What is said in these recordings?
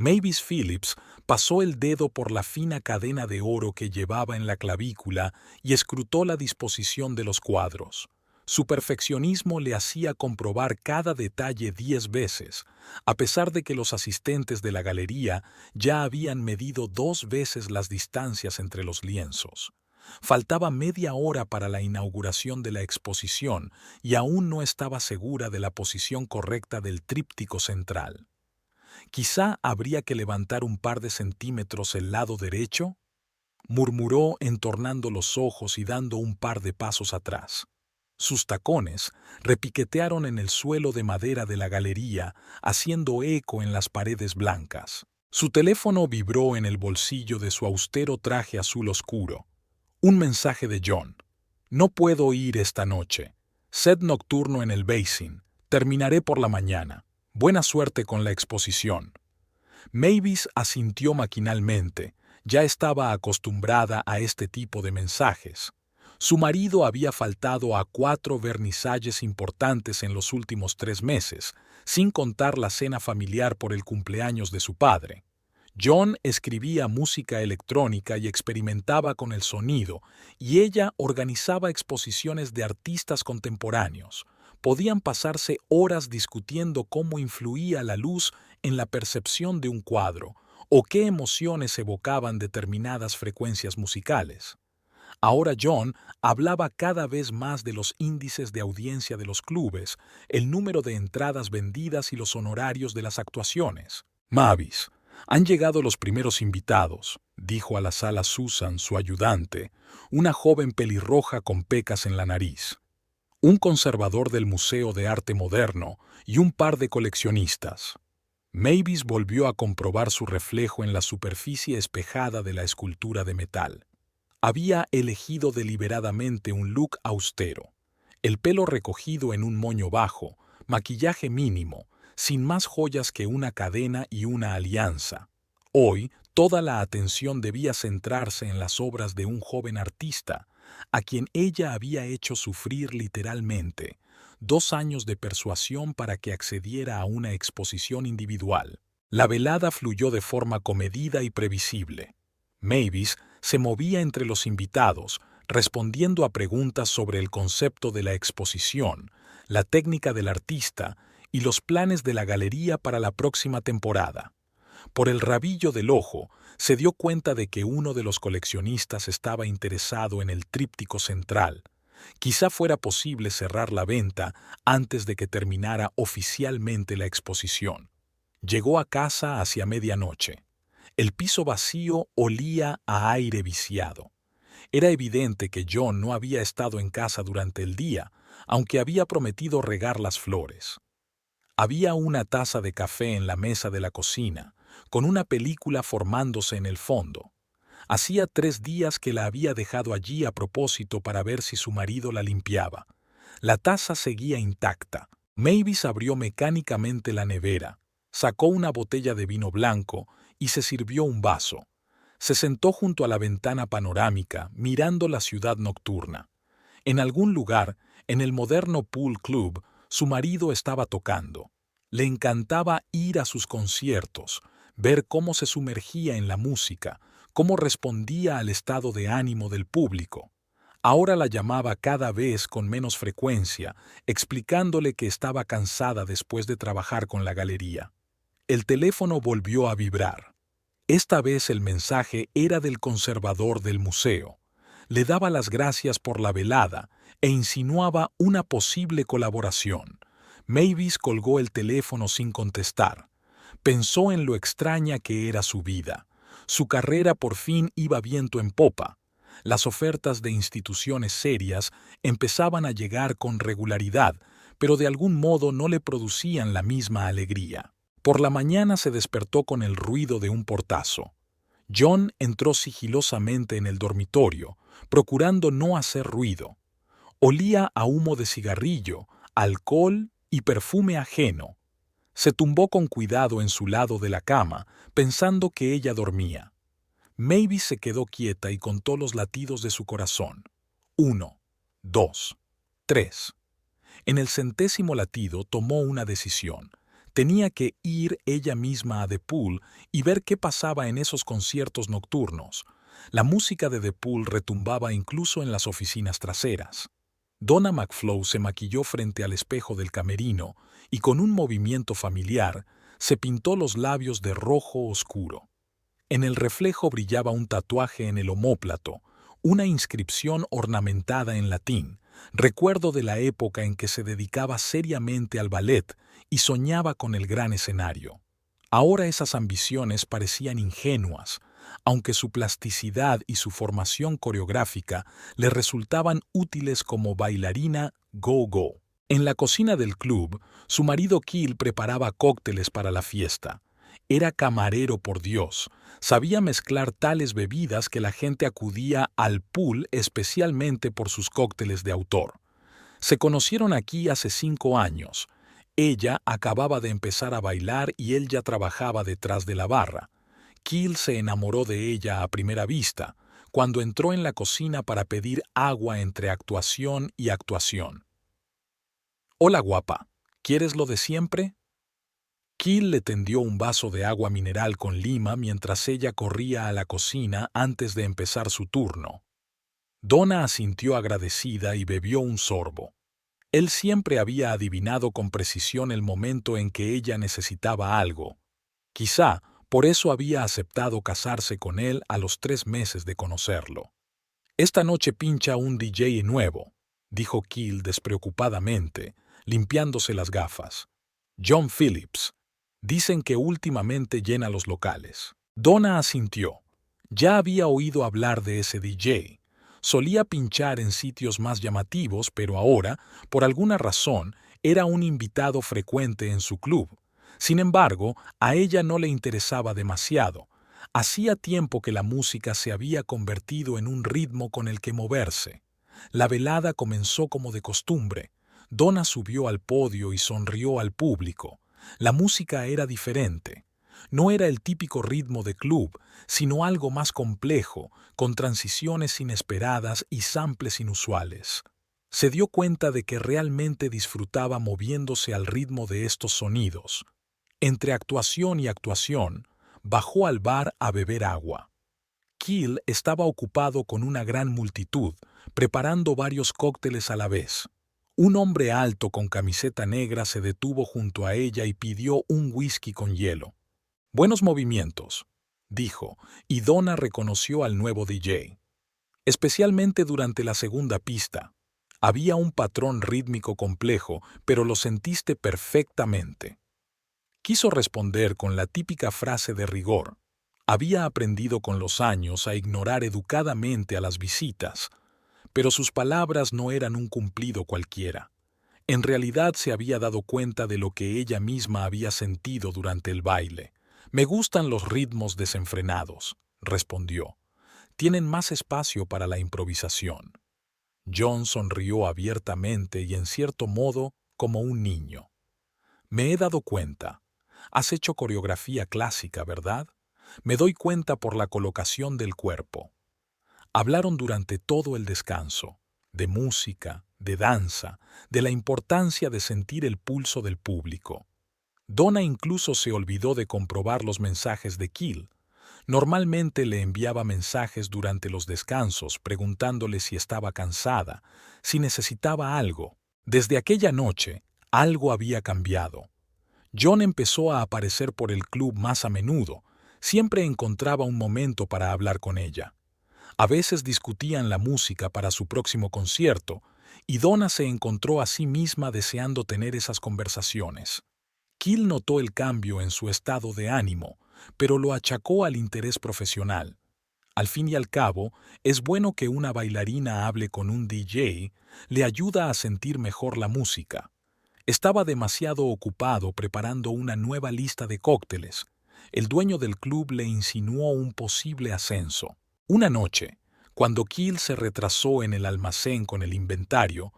Mavis Phillips pasó el dedo por la fina cadena de oro que llevaba en la clavícula y escrutó la disposición de los cuadros. Su perfeccionismo le hacía comprobar cada detalle 10 veces, a pesar de que los asistentes de la galería ya habían medido 2 veces las distancias entre los lienzos. Faltaba media hora para la inauguración de la exposición y aún no estaba segura de la posición correcta del tríptico central. Quizá habría que levantar un par de centímetros el lado derecho, murmuró entornando los ojos y dando un par de pasos atrás. Sus tacones repiquetearon en el suelo de madera de la galería, haciendo eco en las paredes blancas. Su teléfono vibró en el bolsillo de su austero traje azul oscuro. Un mensaje de John. No puedo ir esta noche. Set nocturno en el Basin. Terminaré por la mañana. Buena suerte con la exposición. Mavis asintió maquinalmente. Ya estaba acostumbrada a este tipo de mensajes. Su marido había faltado a 4 vernisalles importantes en los últimos 3 meses, sin contar la cena familiar por el cumpleaños de su padre. John escribía música electrónica y experimentaba con el sonido, y ella organizaba exposiciones de artistas contemporáneos. Podían pasarse horas discutiendo cómo influía la luz en la percepción de un cuadro, o qué emociones evocaban determinadas frecuencias musicales. Ahora John hablaba cada vez más de los índices de audiencia de los clubes, el número de entradas vendidas y los honorarios de las actuaciones. Mavis, han llegado los primeros invitados, dijo a la sala Susan, su ayudante, una joven pelirroja con pecas en la nariz. Un conservador del Museo de Arte Moderno y un par de coleccionistas. Mavis volvió a comprobar su reflejo en la superficie espejada de la escultura de metal. Había elegido deliberadamente un look austero. El pelo recogido en un moño bajo, maquillaje mínimo, sin más joyas que una cadena y una alianza. Hoy, toda la atención debía centrarse en las obras de un joven artista, a quien ella había hecho sufrir literalmente 2 años de persuasión para que accediera a una exposición individual. La velada fluyó de forma comedida y previsible. Mavis se movía entre los invitados, respondiendo a preguntas sobre el concepto de la exposición, la técnica del artista y los planes de la galería para la próxima temporada. Por el rabillo del ojo, se dio cuenta de que uno de los coleccionistas estaba interesado en el tríptico central. Quizá fuera posible cerrar la venta antes de que terminara oficialmente la exposición. Llegó a casa hacia medianoche. El piso vacío olía a aire viciado. Era evidente que John no había estado en casa durante el día, aunque había prometido regar las flores. Había una taza de café en la mesa de la cocina, con una película formándose en el fondo. Hacía 3 días que la había dejado allí a propósito para ver si su marido la limpiaba. La taza seguía intacta. Mavis abrió mecánicamente la nevera, sacó una botella de vino blanco y se sirvió un vaso. Se sentó junto a la ventana panorámica, mirando la ciudad nocturna. En algún lugar, en el moderno Pool Club, su marido estaba tocando. Le encantaba ir a sus conciertos, ver cómo se sumergía en la música, cómo respondía al estado de ánimo del público. Ahora la llamaba cada vez con menos frecuencia, explicándole que estaba cansada después de trabajar con la galería. El teléfono volvió a vibrar. Esta vez el mensaje era del conservador del museo. Le daba las gracias por la velada e insinuaba una posible colaboración. Mavis colgó el teléfono sin contestar. Pensó en lo extraña que era su vida. Su carrera por fin iba viento en popa. Las ofertas de instituciones serias empezaban a llegar con regularidad, pero de algún modo no le producían la misma alegría. Por la mañana se despertó con el ruido de un portazo. John entró sigilosamente en el dormitorio, procurando no hacer ruido. Olía a humo de cigarrillo, alcohol y perfume ajeno. Se tumbó con cuidado en su lado de la cama, pensando que ella dormía. Mavis se quedó quieta y contó los latidos de su corazón. 1, 2, 3. En el 100º latido tomó una decisión. Tenía que ir ella misma a The Pool y ver qué pasaba en esos conciertos nocturnos. La música de The Pool retumbaba incluso en las oficinas traseras. Donna McFlow se maquilló frente al espejo del camerino y con un movimiento familiar se pintó los labios de rojo oscuro. En el reflejo brillaba un tatuaje en el omóplato, una inscripción ornamentada en latín, recuerdo de la época en que se dedicaba seriamente al ballet y soñaba con el gran escenario. Ahora esas ambiciones parecían ingenuas, aunque su plasticidad y su formación coreográfica le resultaban útiles como bailarina go-go. En la cocina del club, su marido Keel preparaba cócteles para la fiesta. Era camarero por Dios. Sabía mezclar tales bebidas que la gente acudía al pool especialmente por sus cócteles de autor. Se conocieron aquí hace 5 años. Ella acababa de empezar a bailar y él ya trabajaba detrás de la barra. Keel se enamoró de ella a primera vista, cuando entró en la cocina para pedir agua entre actuación y actuación. «Hola, guapa. ¿Quieres lo de siempre?» Keel le tendió un vaso de agua mineral con lima mientras ella corría a la cocina antes de empezar su turno. Donna asintió agradecida y bebió un sorbo. Él siempre había adivinado con precisión el momento en que ella necesitaba algo. Quizá por eso había aceptado casarse con él a los 3 meses de conocerlo. «Esta noche pincha un DJ nuevo», dijo Keel despreocupadamente, limpiándose las gafas. «John Phillips. Dicen que últimamente llena los locales». Donna asintió. Ya había oído hablar de ese DJ. Solía pinchar en sitios más llamativos, pero ahora, por alguna razón, era un invitado frecuente en su club. Sin embargo, a ella no le interesaba demasiado. Hacía tiempo que la música se había convertido en un ritmo con el que moverse. La velada comenzó como de costumbre. Donna subió al podio y sonrió al público. La música era diferente. No era el típico ritmo de club, sino algo más complejo, con transiciones inesperadas y samples inusuales. Se dio cuenta de que realmente disfrutaba moviéndose al ritmo de estos sonidos. Entre actuación y actuación, bajó al bar a beber agua. Keel estaba ocupado con una gran multitud, preparando varios cócteles a la vez. Un hombre alto con camiseta negra se detuvo junto a ella y pidió un whisky con hielo. «Buenos movimientos», dijo, y Donna reconoció al nuevo DJ. Especialmente durante la segunda pista. Había un patrón rítmico complejo, pero lo sentiste perfectamente. Quiso responder con la típica frase de rigor. Había aprendido con los años a ignorar educadamente a las visitas, pero sus palabras no eran un cumplido cualquiera. En realidad se había dado cuenta de lo que ella misma había sentido durante el baile. «Me gustan los ritmos desenfrenados», respondió. «Tienen más espacio para la improvisación». John sonrió abiertamente y en cierto modo como un niño. «Me he dado cuenta. Has hecho coreografía clásica, ¿verdad? Me doy cuenta por la colocación del cuerpo». Hablaron durante todo el descanso, de música, de danza, de la importancia de sentir el pulso del público. Donna incluso se olvidó de comprobar los mensajes de Keel. Normalmente le enviaba mensajes durante los descansos preguntándole si estaba cansada, si necesitaba algo. Desde aquella noche, algo había cambiado. John empezó a aparecer por el club más a menudo. Siempre encontraba un momento para hablar con ella. A veces discutían la música para su próximo concierto, y Donna se encontró a sí misma deseando tener esas conversaciones. Keel notó el cambio en su estado de ánimo, pero lo achacó al interés profesional. Al fin y al cabo, es bueno que una bailarina hable con un DJ, le ayuda a sentir mejor la música. Estaba demasiado ocupado preparando una nueva lista de cócteles. El dueño del club le insinuó un posible ascenso. Una noche, cuando Keel se retrasó en el almacén con el inventario,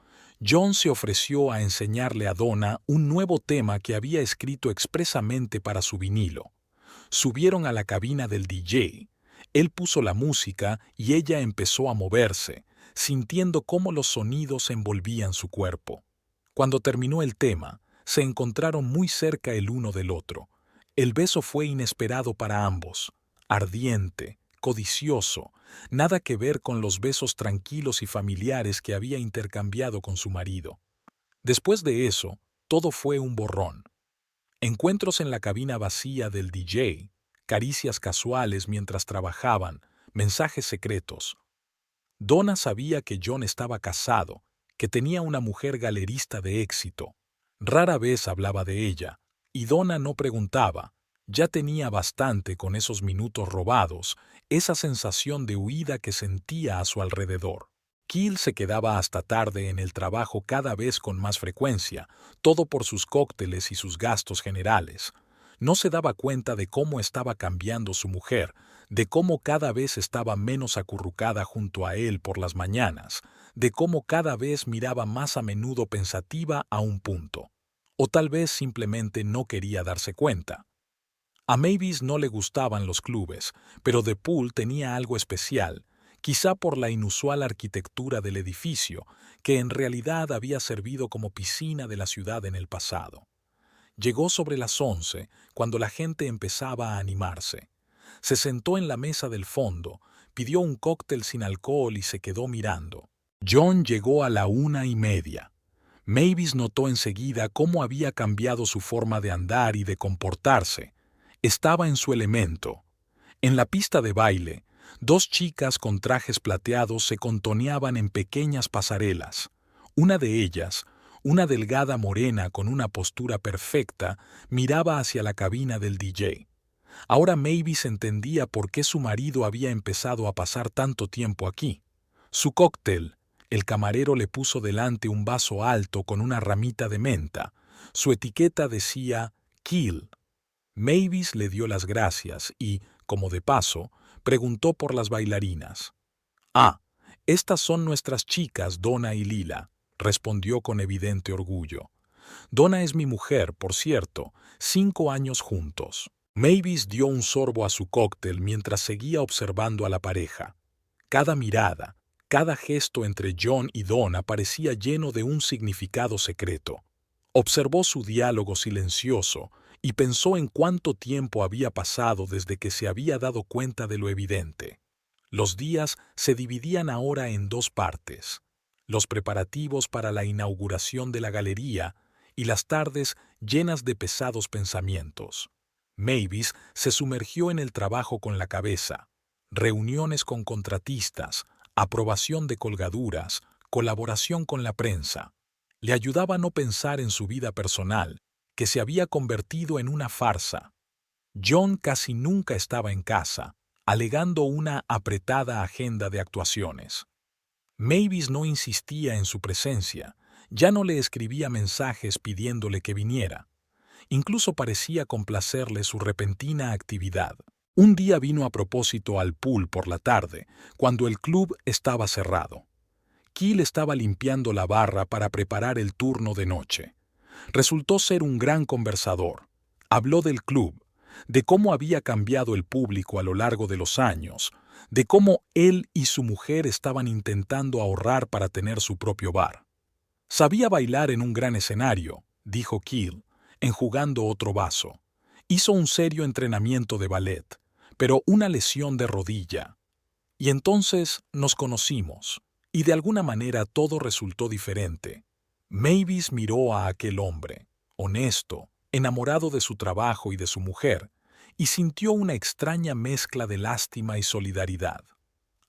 John se ofreció a enseñarle a Donna un nuevo tema que había escrito expresamente para su vinilo. Subieron a la cabina del DJ. Él puso la música y ella empezó a moverse, sintiendo cómo los sonidos envolvían su cuerpo. Cuando terminó el tema, se encontraron muy cerca el uno del otro. El beso fue inesperado para ambos, ardiente, codicioso, nada que ver con los besos tranquilos y familiares que había intercambiado con su marido. Después de eso, todo fue un borrón. Encuentros en la cabina vacía del DJ, caricias casuales mientras trabajaban, mensajes secretos. Donna sabía que John estaba casado, que tenía una mujer galerista de éxito. Rara vez hablaba de ella, y Donna no preguntaba. Ya tenía bastante con esos minutos robados, esa sensación de huida que sentía a su alrededor. Keel se quedaba hasta tarde en el trabajo cada vez con más frecuencia, todo por sus cócteles y sus gastos generales. No se daba cuenta de cómo estaba cambiando su mujer, de cómo cada vez estaba menos acurrucada junto a él por las mañanas, de cómo cada vez miraba más a menudo pensativa a un punto. O tal vez simplemente no quería darse cuenta. A Mavis no le gustaban los clubes, pero The Pool tenía algo especial, quizá por la inusual arquitectura del edificio, que en realidad había servido como piscina de la ciudad en el pasado. Llegó sobre las 11, cuando la gente empezaba a animarse. Se sentó en la mesa del fondo, pidió un cóctel sin alcohol y se quedó mirando. John llegó a la 1:30. Mavis notó enseguida cómo había cambiado su forma de andar y de comportarse. Estaba en su elemento. En la pista de baile, dos chicas con trajes plateados se contoneaban en pequeñas pasarelas. Una de ellas, una delgada morena con una postura perfecta, miraba hacia la cabina del DJ. Ahora Mavis entendía por qué su marido había empezado a pasar tanto tiempo aquí. Su cóctel, el camarero le puso delante un vaso alto con una ramita de menta. Su etiqueta decía Keel. Mavis le dio las gracias y, como de paso, preguntó por las bailarinas. «Ah, estas son nuestras chicas, Donna y Lila», respondió con evidente orgullo. «Donna es mi mujer, por cierto, 5 años juntos». Mavis dio un sorbo a su cóctel mientras seguía observando a la pareja. Cada mirada, cada gesto entre John y Donna parecía lleno de un significado secreto. Observó su diálogo silencioso y pensó en cuánto tiempo había pasado desde que se había dado cuenta de lo evidente. Los días se dividían ahora en 2 partes: los preparativos para la inauguración de la galería y las tardes llenas de pesados pensamientos. Mavis se sumergió en el trabajo con la cabeza. Reuniones con contratistas, aprobación de colgaduras, colaboración con la prensa. Le ayudaba a no pensar en su vida personal, que se había convertido en una farsa. John casi nunca estaba en casa, alegando una apretada agenda de actuaciones. Mavis no insistía en su presencia, ya no le escribía mensajes pidiéndole que viniera. Incluso parecía complacerle su repentina actividad. Un día vino a propósito al pool por la tarde, cuando el club estaba cerrado. Keel estaba limpiando la barra para preparar el turno de noche. Resultó ser un gran conversador. Habló del club, de cómo había cambiado el público a lo largo de los años, de cómo él y su mujer estaban intentando ahorrar para tener su propio bar. Sabía bailar en un gran escenario, dijo Keel, enjugando otro vaso. Hizo un serio entrenamiento de ballet, pero una lesión de rodilla. Y entonces nos conocimos, y de alguna manera todo resultó diferente. Mavis miró a aquel hombre, honesto, enamorado de su trabajo y de su mujer, y sintió una extraña mezcla de lástima y solidaridad.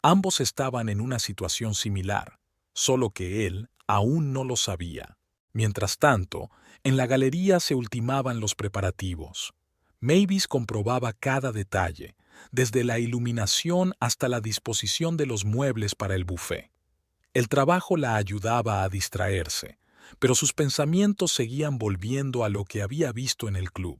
Ambos estaban en una situación similar, solo que él aún no lo sabía. Mientras tanto, en la galería se ultimaban los preparativos. Mavis comprobaba cada detalle, desde la iluminación hasta la disposición de los muebles para el buffet. El trabajo la ayudaba a distraerse, pero sus pensamientos seguían volviendo a lo que había visto en el club.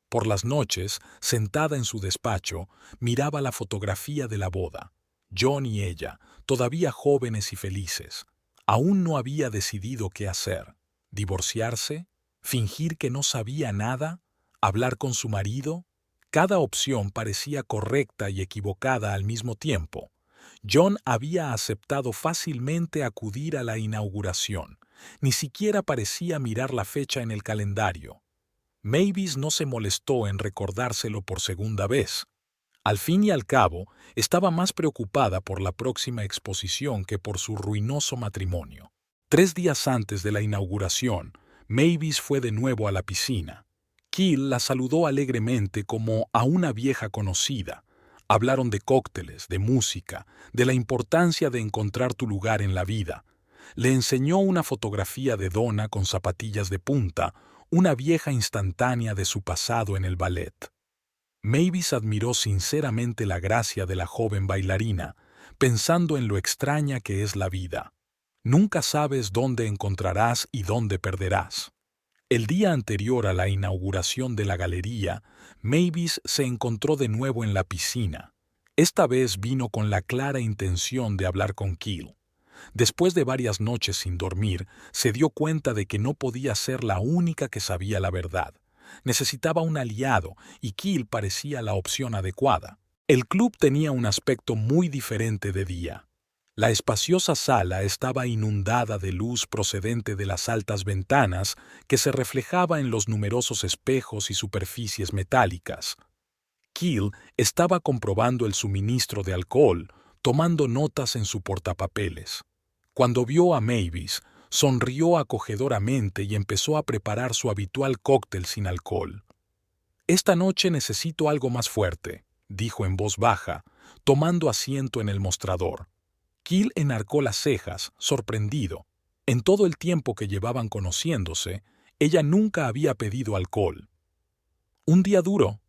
Por las noches, sentada en su despacho, miraba la fotografía de la boda. John y ella, todavía jóvenes y felices. Aún no había decidido qué hacer. ¿Divorciarse? ¿Fingir que no sabía nada? ¿Hablar con su marido? Cada opción parecía correcta y equivocada al mismo tiempo. John había aceptado fácilmente acudir a la inauguración, Ni siquiera parecía mirar la fecha en el calendario. Mavis no se molestó en recordárselo por segunda vez. Al fin y al cabo, estaba más preocupada por la próxima exposición que por su ruinoso matrimonio. 3 días antes de la inauguración, Mavis fue de nuevo a la piscina. Keel la saludó alegremente como a una vieja conocida. Hablaron de cócteles, de música, de la importancia de encontrar tu lugar en la vida. Le enseñó una fotografía de Donna con zapatillas de punta, una vieja instantánea de su pasado en el ballet. Mavis admiró sinceramente la gracia de la joven bailarina, pensando en lo extraña que es la vida. Nunca sabes dónde encontrarás y dónde perderás. El día anterior a la inauguración de la galería, Mavis se encontró de nuevo en la piscina. Esta vez vino con la clara intención de hablar con Keel. Después de varias noches sin dormir, se dio cuenta de que no podía ser la única que sabía la verdad. Necesitaba un aliado y Keel parecía la opción adecuada. El club tenía un aspecto muy diferente de día. La espaciosa sala estaba inundada de luz procedente de las altas ventanas que se reflejaba en los numerosos espejos y superficies metálicas. Keel estaba comprobando el suministro de alcohol, tomando notas en su portapapeles. Cuando vio a Mavis, sonrió acogedoramente y empezó a preparar su habitual cóctel sin alcohol. «Esta noche necesito algo más fuerte», dijo en voz baja, tomando asiento en el mostrador. Keel enarcó las cejas, sorprendido. En todo el tiempo que llevaban conociéndose, ella nunca había pedido alcohol. «¿Un día duro?»,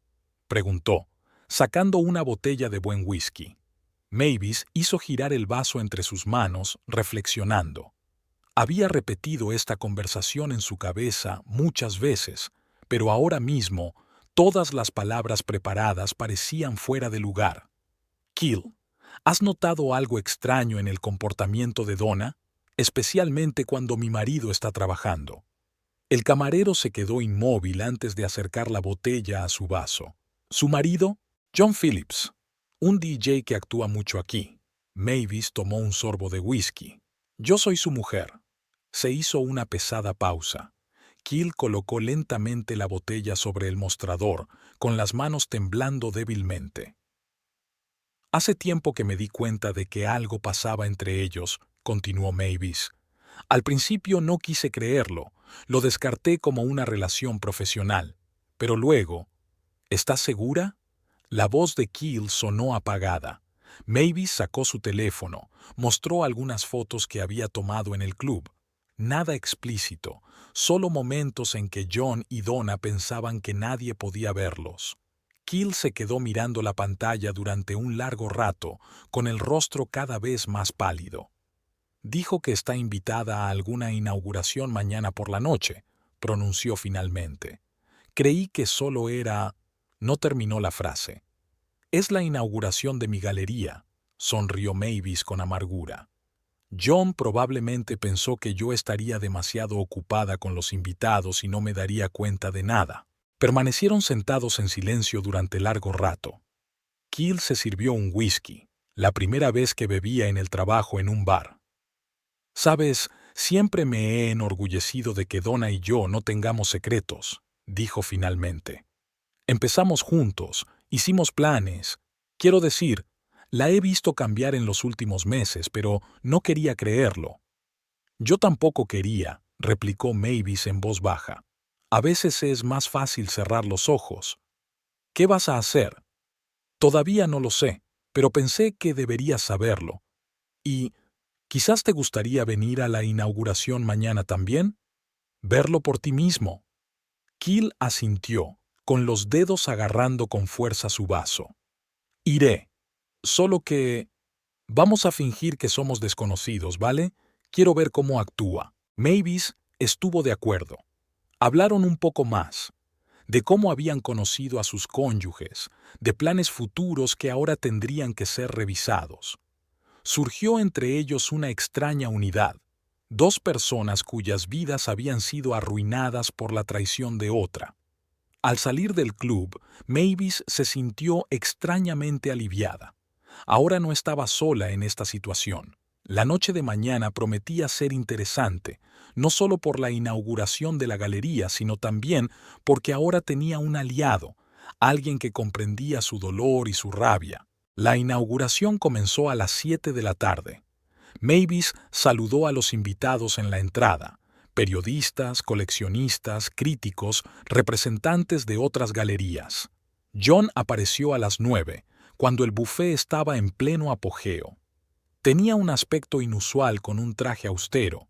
preguntó, sacando una botella de buen whisky. Mavis hizo girar el vaso entre sus manos, reflexionando. Había repetido esta conversación en su cabeza muchas veces, pero ahora mismo todas las palabras preparadas parecían fuera de lugar. «Keel, ¿has notado algo extraño en el comportamiento de Donna? Especialmente cuando mi marido está trabajando». El camarero se quedó inmóvil antes de acercar la botella a su vaso. «¿Su marido?» «John Phillips, un DJ que actúa mucho aquí». Mavis tomó un sorbo de whisky. «Yo soy su mujer». Se hizo una pesada pausa. Keel colocó lentamente la botella sobre el mostrador, con las manos temblando débilmente. «Hace tiempo que me di cuenta de que algo pasaba entre ellos», continuó Mavis. «Al principio no quise creerlo, lo descarté como una relación profesional. Pero luego, ¿estás segura?». La voz de Keel sonó apagada. Mavis sacó su teléfono, mostró algunas fotos que había tomado en el club. Nada explícito, solo momentos en que John y Donna pensaban que nadie podía verlos. Keel se quedó mirando la pantalla durante un largo rato, con el rostro cada vez más pálido. «Dijo que está invitada a alguna inauguración mañana por la noche», pronunció finalmente. «Creí que solo era...». No terminó la frase. «Es la inauguración de mi galería», sonrió Mavis con amargura. «John probablemente pensó que yo estaría demasiado ocupada con los invitados y no me daría cuenta de nada». Permanecieron sentados en silencio durante largo rato. Keel se sirvió un whisky, la primera vez que bebía en el trabajo en un bar. «Sabes, siempre me he enorgullecido de que Donna y yo no tengamos secretos», dijo finalmente. «Empezamos juntos, hicimos planes. Quiero decir, la he visto cambiar en los últimos meses, pero no quería creerlo». «Yo tampoco quería», replicó Mavis en voz baja. «A veces es más fácil cerrar los ojos». «¿Qué vas a hacer?» «Todavía no lo sé, pero pensé que deberías saberlo. Y quizás te gustaría venir a la inauguración mañana también. Verlo por ti mismo». Keel asintió, con los dedos agarrando con fuerza su vaso. «Iré. Solo que... vamos a fingir que somos desconocidos, ¿vale? Quiero ver cómo actúa». Mavis estuvo de acuerdo. Hablaron un poco más, de cómo habían conocido a sus cónyuges, de planes futuros que ahora tendrían que ser revisados. Surgió entre ellos una extraña unidad, dos personas cuyas vidas habían sido arruinadas por la traición de otra. Al salir del club, Mavis se sintió extrañamente aliviada. Ahora no estaba sola en esta situación. La noche de mañana prometía ser interesante, no solo por la inauguración de la galería, sino también porque ahora tenía un aliado, alguien que comprendía su dolor y su rabia. La inauguración comenzó a las 7 de la tarde. Mavis saludó a los invitados en la entrada, periodistas, coleccionistas, críticos, representantes de otras galerías. John apareció a las 9, cuando el buffet estaba en pleno apogeo. Tenía un aspecto inusual con un traje austero,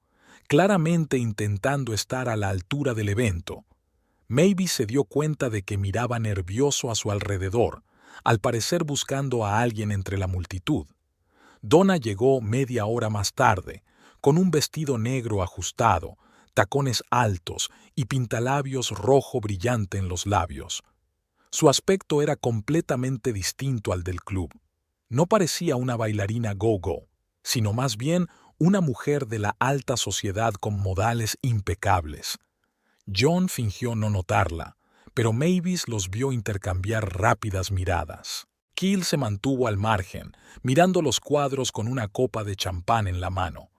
claramente intentando estar a la altura del evento. Mavis se dio cuenta de que miraba nervioso a su alrededor, al parecer buscando a alguien entre la multitud. Donna llegó media hora más tarde, con un vestido negro ajustado, tacones altos y pintalabios rojo brillante en los labios. Su aspecto era completamente distinto al del club. No parecía una bailarina go-go, sino más bien una mujer de la alta sociedad con modales impecables. John fingió no notarla, pero Mavis los vio intercambiar rápidas miradas. Keel se mantuvo al margen, mirando los cuadros con una copa de champán en la mano.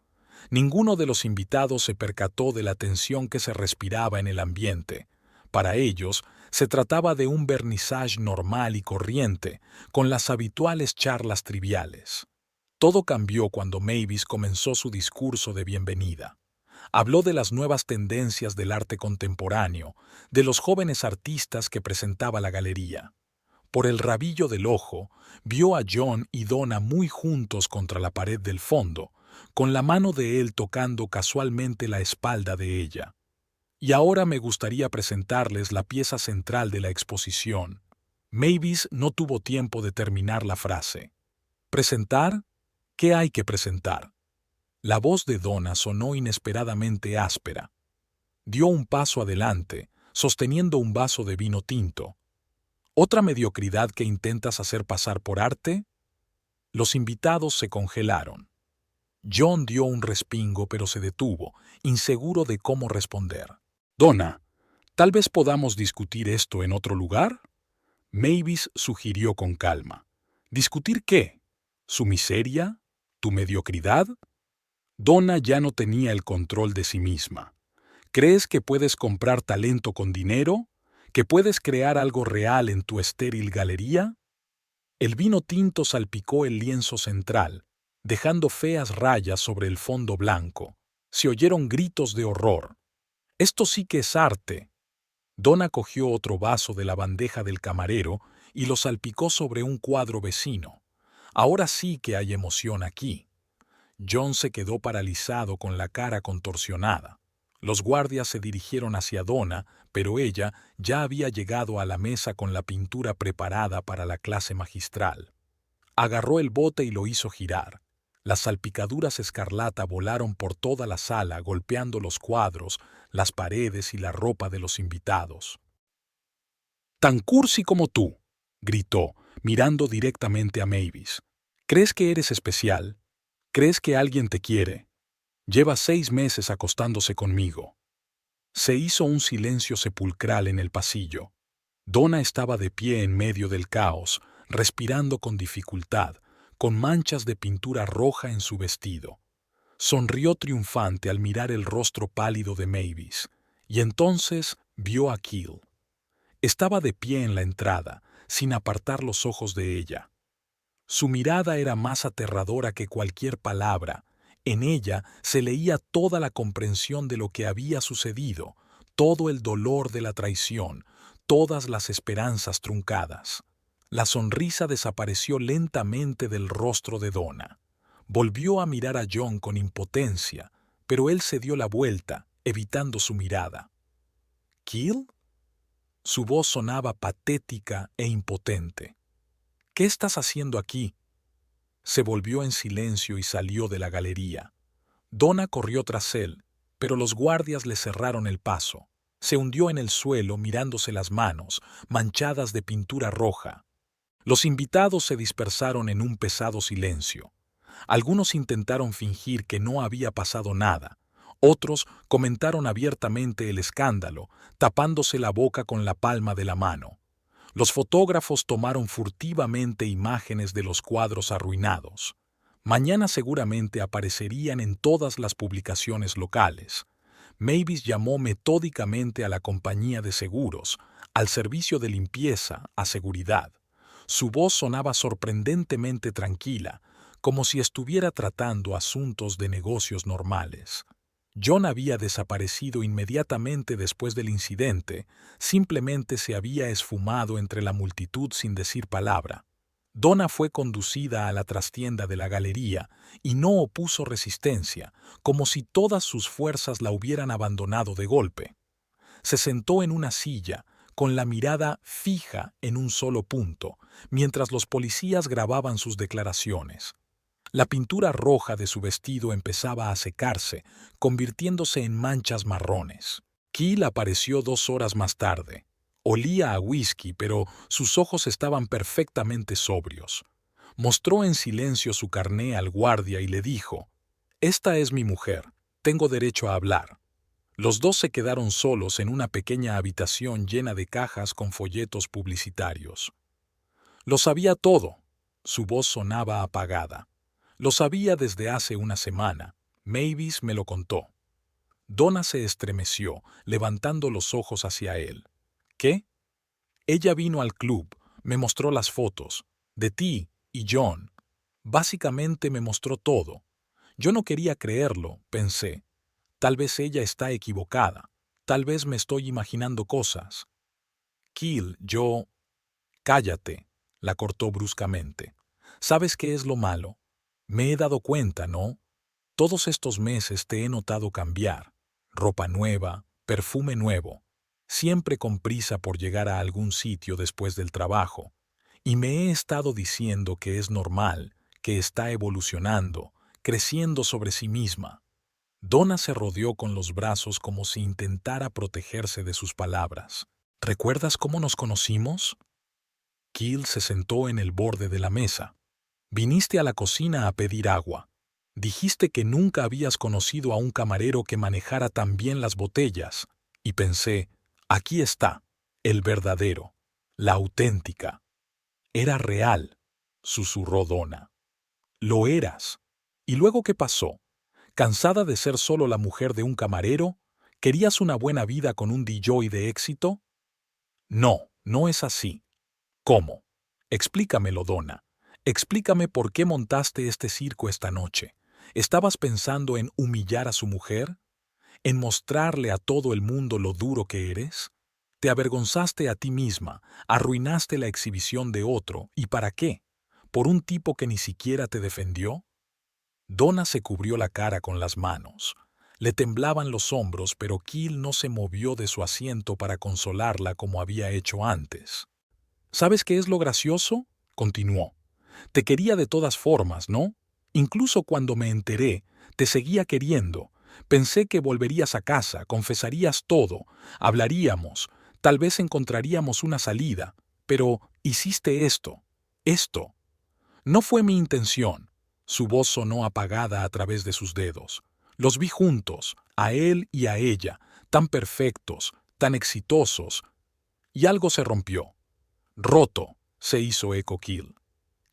Ninguno de los invitados se percató de la tensión que se respiraba en el ambiente. Para ellos, se trataba de un vernissage normal y corriente, con las habituales charlas triviales. Todo cambió cuando Mavis comenzó su discurso de bienvenida. Habló de las nuevas tendencias del arte contemporáneo, de los jóvenes artistas que presentaba la galería. Por el rabillo del ojo, vio a John y Donna muy juntos contra la pared del fondo, con la mano de él tocando casualmente la espalda de ella. Y ahora me gustaría presentarles la pieza central de la exposición. Mavis no tuvo tiempo de terminar la frase. ¿Presentar? ¿Qué hay que presentar? La voz de Donna sonó inesperadamente áspera. Dio un paso adelante, sosteniendo un vaso de vino tinto. ¿Otra mediocridad que intentas hacer pasar por arte? Los invitados se congelaron. John dio un respingo, pero se detuvo, inseguro de cómo responder. Donna, ¿tal vez podamos discutir esto en otro lugar? Mavis sugirió con calma. ¿Discutir qué? ¿Su miseria? ¿Tu mediocridad? Donna ya no tenía el control de sí misma. ¿Crees que puedes comprar talento con dinero? ¿Que puedes crear algo real en tu estéril galería? El vino tinto salpicó el lienzo central, dejando feas rayas sobre el fondo blanco. Se oyeron gritos de horror. «Esto sí que es arte». Donna cogió otro vaso de la bandeja del camarero y lo salpicó sobre un cuadro vecino. «Ahora sí que hay emoción aquí». John se quedó paralizado con la cara contorsionada. Los guardias se dirigieron hacia Donna, pero ella ya había llegado a la mesa con la pintura preparada para la clase magistral. Agarró el bote y lo hizo girar. Las salpicaduras escarlata volaron por toda la sala, golpeando los cuadros, las paredes y la ropa de los invitados. «Tan cursi como tú», gritó, mirando directamente a Mavis. «¿Crees que eres especial? ¿Crees que alguien te quiere? Lleva 6 meses acostándose conmigo». Se hizo un silencio sepulcral en el pasillo. Donna estaba de pie en medio del caos, respirando con dificultad, con manchas de pintura roja en su vestido. Sonrió triunfante al mirar el rostro pálido de Mavis, y entonces vio a Keel. Estaba de pie en la entrada, sin apartar los ojos de ella. Su mirada era más aterradora que cualquier palabra. En ella se leía toda la comprensión de lo que había sucedido, todo el dolor de la traición, todas las esperanzas truncadas. La sonrisa desapareció lentamente del rostro de Donna. Volvió a mirar a John con impotencia, pero él se dio la vuelta, evitando su mirada. ¿Keel? Su voz sonaba patética e impotente. ¿Qué estás haciendo aquí? Se volvió en silencio y salió de la galería. Donna corrió tras él, pero los guardias le cerraron el paso. Se hundió en el suelo mirándose las manos, manchadas de pintura roja. Los invitados se dispersaron en un pesado silencio. Algunos intentaron fingir que no había pasado nada. Otros comentaron abiertamente el escándalo, tapándose la boca con la palma de la mano. Los fotógrafos tomaron furtivamente imágenes de los cuadros arruinados. Mañana seguramente aparecerían en todas las publicaciones locales. Mavis llamó metódicamente a la compañía de seguros, al servicio de limpieza, a seguridad. Su voz sonaba sorprendentemente tranquila, como si estuviera tratando asuntos de negocios normales. John había desaparecido inmediatamente después del incidente, simplemente se había esfumado entre la multitud sin decir palabra. Donna fue conducida a la trastienda de la galería y no opuso resistencia, como si todas sus fuerzas la hubieran abandonado de golpe. Se sentó en una silla, con la mirada fija en un solo punto, mientras los policías grababan sus declaraciones. La pintura roja de su vestido empezaba a secarse, convirtiéndose en manchas marrones. Keel apareció 2 horas más tarde. Olía a whisky, pero sus ojos estaban perfectamente sobrios. Mostró en silencio su carné al guardia y le dijo: «Esta es mi mujer, tengo derecho a hablar». Los dos se quedaron solos en una pequeña habitación llena de cajas con folletos publicitarios. Lo sabía todo. Su voz sonaba apagada. Lo sabía desde hace una semana. Mavis me lo contó. Donna se estremeció, levantando los ojos hacia él. ¿Qué? Ella vino al club, me mostró las fotos, de ti y John. Básicamente me mostró todo. Yo no quería creerlo, pensé. Tal vez ella está equivocada. Tal vez me estoy imaginando cosas. Keel, yo... Cállate, la cortó bruscamente. ¿Sabes qué es lo malo? Me he dado cuenta, ¿no? Todos estos meses te he notado cambiar. Ropa nueva, perfume nuevo. Siempre con prisa por llegar a algún sitio después del trabajo. Y me he estado diciendo que es normal, que está evolucionando, creciendo sobre sí misma. Donna se rodeó con los brazos como si intentara protegerse de sus palabras. ¿Recuerdas cómo nos conocimos? Keel se sentó en el borde de la mesa. Viniste a la cocina a pedir agua. Dijiste que nunca habías conocido a un camarero que manejara tan bien las botellas. Y pensé, aquí está, el verdadero, la auténtica. Era real, susurró Donna. Lo eras. ¿Y luego qué pasó? ¿Cansada de ser solo la mujer de un camarero? ¿Querías una buena vida con un DJ de éxito? No, no es así. ¿Cómo? Explícamelo, Donna. Explícame por qué montaste este circo esta noche. ¿Estabas pensando en humillar a su mujer? ¿En mostrarle a todo el mundo lo duro que eres? Te avergonzaste a ti misma, arruinaste la exhibición de otro, ¿y para qué? ¿Por un tipo que ni siquiera te defendió? Donna se cubrió la cara con las manos. Le temblaban los hombros, pero Keel no se movió de su asiento para consolarla como había hecho antes. ¿Sabes qué es lo gracioso? Continuó. Te quería de todas formas, ¿no? Incluso cuando me enteré, te seguía queriendo. Pensé que volverías a casa, confesarías todo, hablaríamos, tal vez encontraríamos una salida. Pero hiciste esto. Esto. No fue mi intención. Su voz sonó apagada a través de sus dedos. Los vi juntos, a él y a ella, tan perfectos, tan exitosos. Y algo se rompió. Roto, se hizo eco Keel.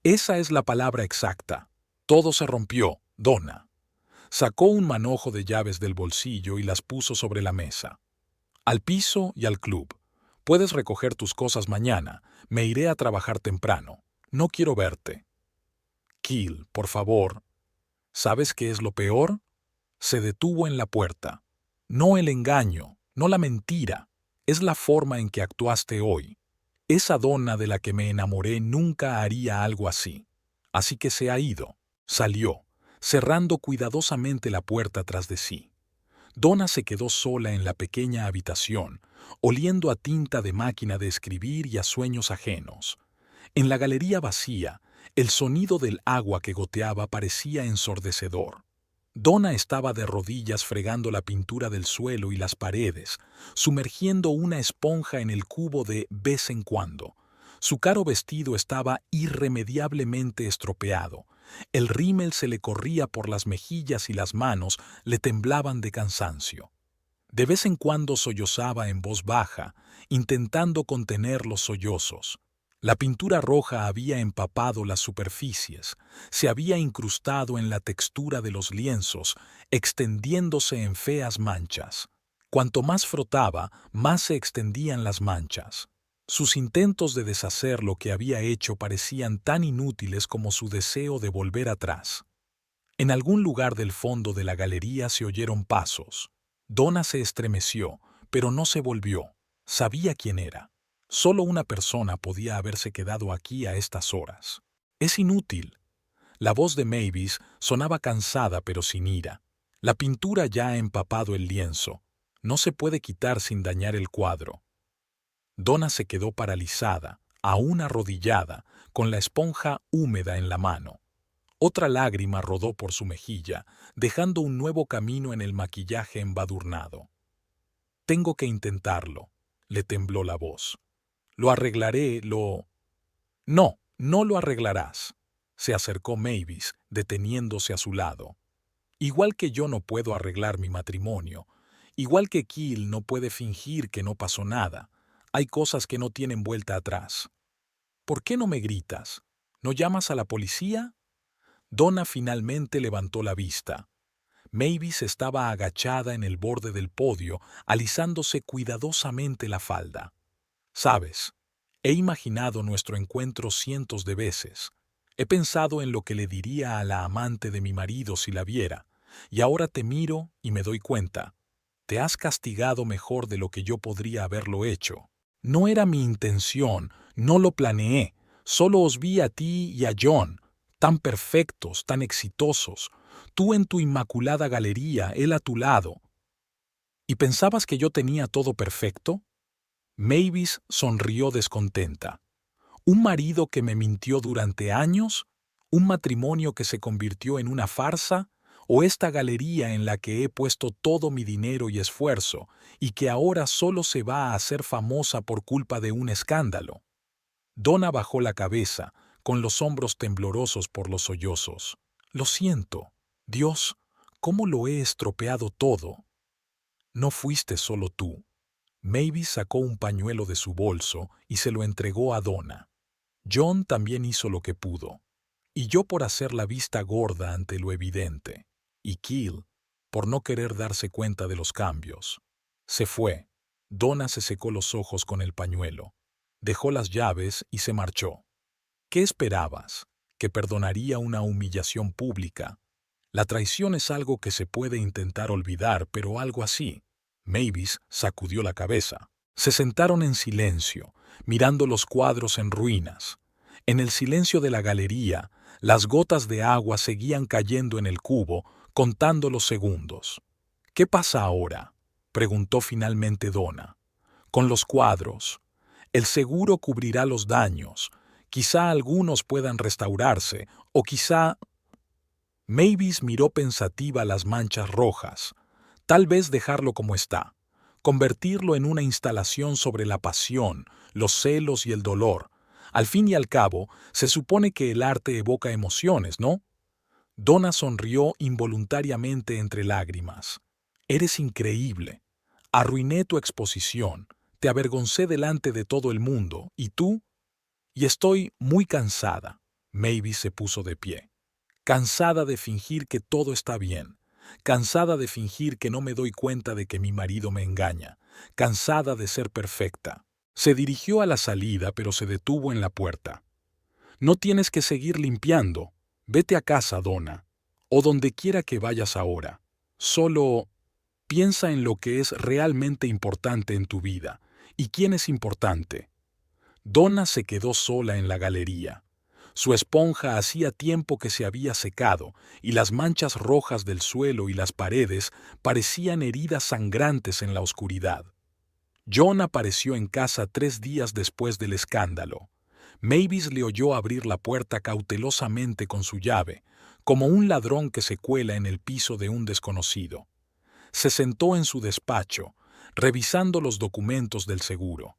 Esa es la palabra exacta. Todo se rompió, Donna. Sacó un manojo de llaves del bolsillo y las puso sobre la mesa. Al piso y al club. Puedes recoger tus cosas mañana. Me iré a trabajar temprano. No quiero verte. Keel, por favor. ¿Sabes qué es lo peor? Se detuvo en la puerta. No el engaño, no la mentira. Es la forma en que actuaste hoy. Esa Donna de la que me enamoré nunca haría algo así. Así que se ha ido. Salió, cerrando cuidadosamente la puerta tras de sí. Donna se quedó sola en la pequeña habitación, oliendo a tinta de máquina de escribir y a sueños ajenos. En la galería vacía, el sonido del agua que goteaba parecía ensordecedor. Donna estaba de rodillas fregando la pintura del suelo y las paredes, sumergiendo una esponja en el cubo de vez en cuando. Su caro vestido estaba irremediablemente estropeado. El rímel se le corría por las mejillas y las manos le temblaban de cansancio. De vez en cuando sollozaba en voz baja, intentando contener los sollozos. La pintura roja había empapado las superficies, se había incrustado en la textura de los lienzos, extendiéndose en feas manchas. Cuanto más frotaba, más se extendían las manchas. Sus intentos de deshacer lo que había hecho parecían tan inútiles como su deseo de volver atrás. En algún lugar del fondo de la galería se oyeron pasos. Donna se estremeció, pero no se volvió. Sabía quién era. Solo una persona podía haberse quedado aquí a estas horas. Es inútil. La voz de Mavis sonaba cansada pero sin ira. La pintura ya ha empapado el lienzo. No se puede quitar sin dañar el cuadro. Donna se quedó paralizada, aún arrodillada, con la esponja húmeda en la mano. Otra lágrima rodó por su mejilla, dejando un nuevo camino en el maquillaje embadurnado. «Tengo que intentarlo», le tembló la voz. «Lo arreglaré, lo...» «No, no lo arreglarás», se acercó Mavis, deteniéndose a su lado. «Igual que yo no puedo arreglar mi matrimonio, igual que Keel no puede fingir que no pasó nada, hay cosas que no tienen vuelta atrás. ¿Por qué no me gritas? ¿No llamas a la policía?» Donna finalmente levantó la vista. Mavis estaba agachada en el borde del podio, alisándose cuidadosamente la falda. «Sabes, he imaginado nuestro encuentro cientos de veces. He pensado en lo que le diría a la amante de mi marido si la viera, y ahora te miro y me doy cuenta. Te has castigado mejor de lo que yo podría haberlo hecho. No era mi intención, no lo planeé, solo os vi a ti y a John, tan perfectos, tan exitosos, tú en tu inmaculada galería, él a tu lado. ¿Y pensabas que yo tenía todo perfecto?» Mavis sonrió descontenta. ¿Un marido que me mintió durante años? ¿Un matrimonio que se convirtió en una farsa? ¿O esta galería en la que he puesto todo mi dinero y esfuerzo y que ahora solo se va a hacer famosa por culpa de un escándalo? Donna bajó la cabeza, con los hombros temblorosos por los sollozos. «Lo siento. Dios, ¿cómo lo he estropeado todo?» «No fuiste solo tú». Mavis sacó un pañuelo de su bolso y se lo entregó a Donna. «John también hizo lo que pudo. Y yo por hacer la vista gorda ante lo evidente. Y Keel, por no querer darse cuenta de los cambios. Se fue». Donna se secó los ojos con el pañuelo. Dejó las llaves y se marchó. ¿Qué esperabas? ¿Que perdonaría una humillación pública? La traición es algo que se puede intentar olvidar, pero algo así. Mavis sacudió la cabeza. Se sentaron en silencio, mirando los cuadros en ruinas. En el silencio de la galería, las gotas de agua seguían cayendo en el cubo, contando los segundos. «¿Qué pasa ahora?», preguntó finalmente Donna. «Con los cuadros. El seguro cubrirá los daños. Quizá algunos puedan restaurarse, o quizá...» Mavis miró pensativa las manchas rojas. Tal vez dejarlo como está, convertirlo en una instalación sobre la pasión, los celos y el dolor. Al fin y al cabo, se supone que el arte evoca emociones, ¿no? Donna sonrió involuntariamente entre lágrimas. «Eres increíble. Arruiné tu exposición, te avergoncé delante de todo el mundo, ¿y tú?» «Y estoy muy cansada». Mavis se puso de pie. «Cansada de fingir que todo está bien. Cansada de fingir que no me doy cuenta de que mi marido me engaña. Cansada de ser perfecta». Se dirigió a la salida, pero se detuvo en la puerta. «No tienes que seguir limpiando. Vete a casa, Donna. O donde quiera que vayas ahora. Solo piensa en lo que es realmente importante en tu vida. ¿Y quién es importante?» Donna se quedó sola en la galería. Su esponja hacía tiempo que se había secado, y las manchas rojas del suelo y las paredes parecían heridas sangrantes en la oscuridad. John apareció en casa 3 días después del escándalo. Mavis le oyó abrir la puerta cautelosamente con su llave, como un ladrón que se cuela en el piso de un desconocido. Se sentó en su despacho, revisando los documentos del seguro.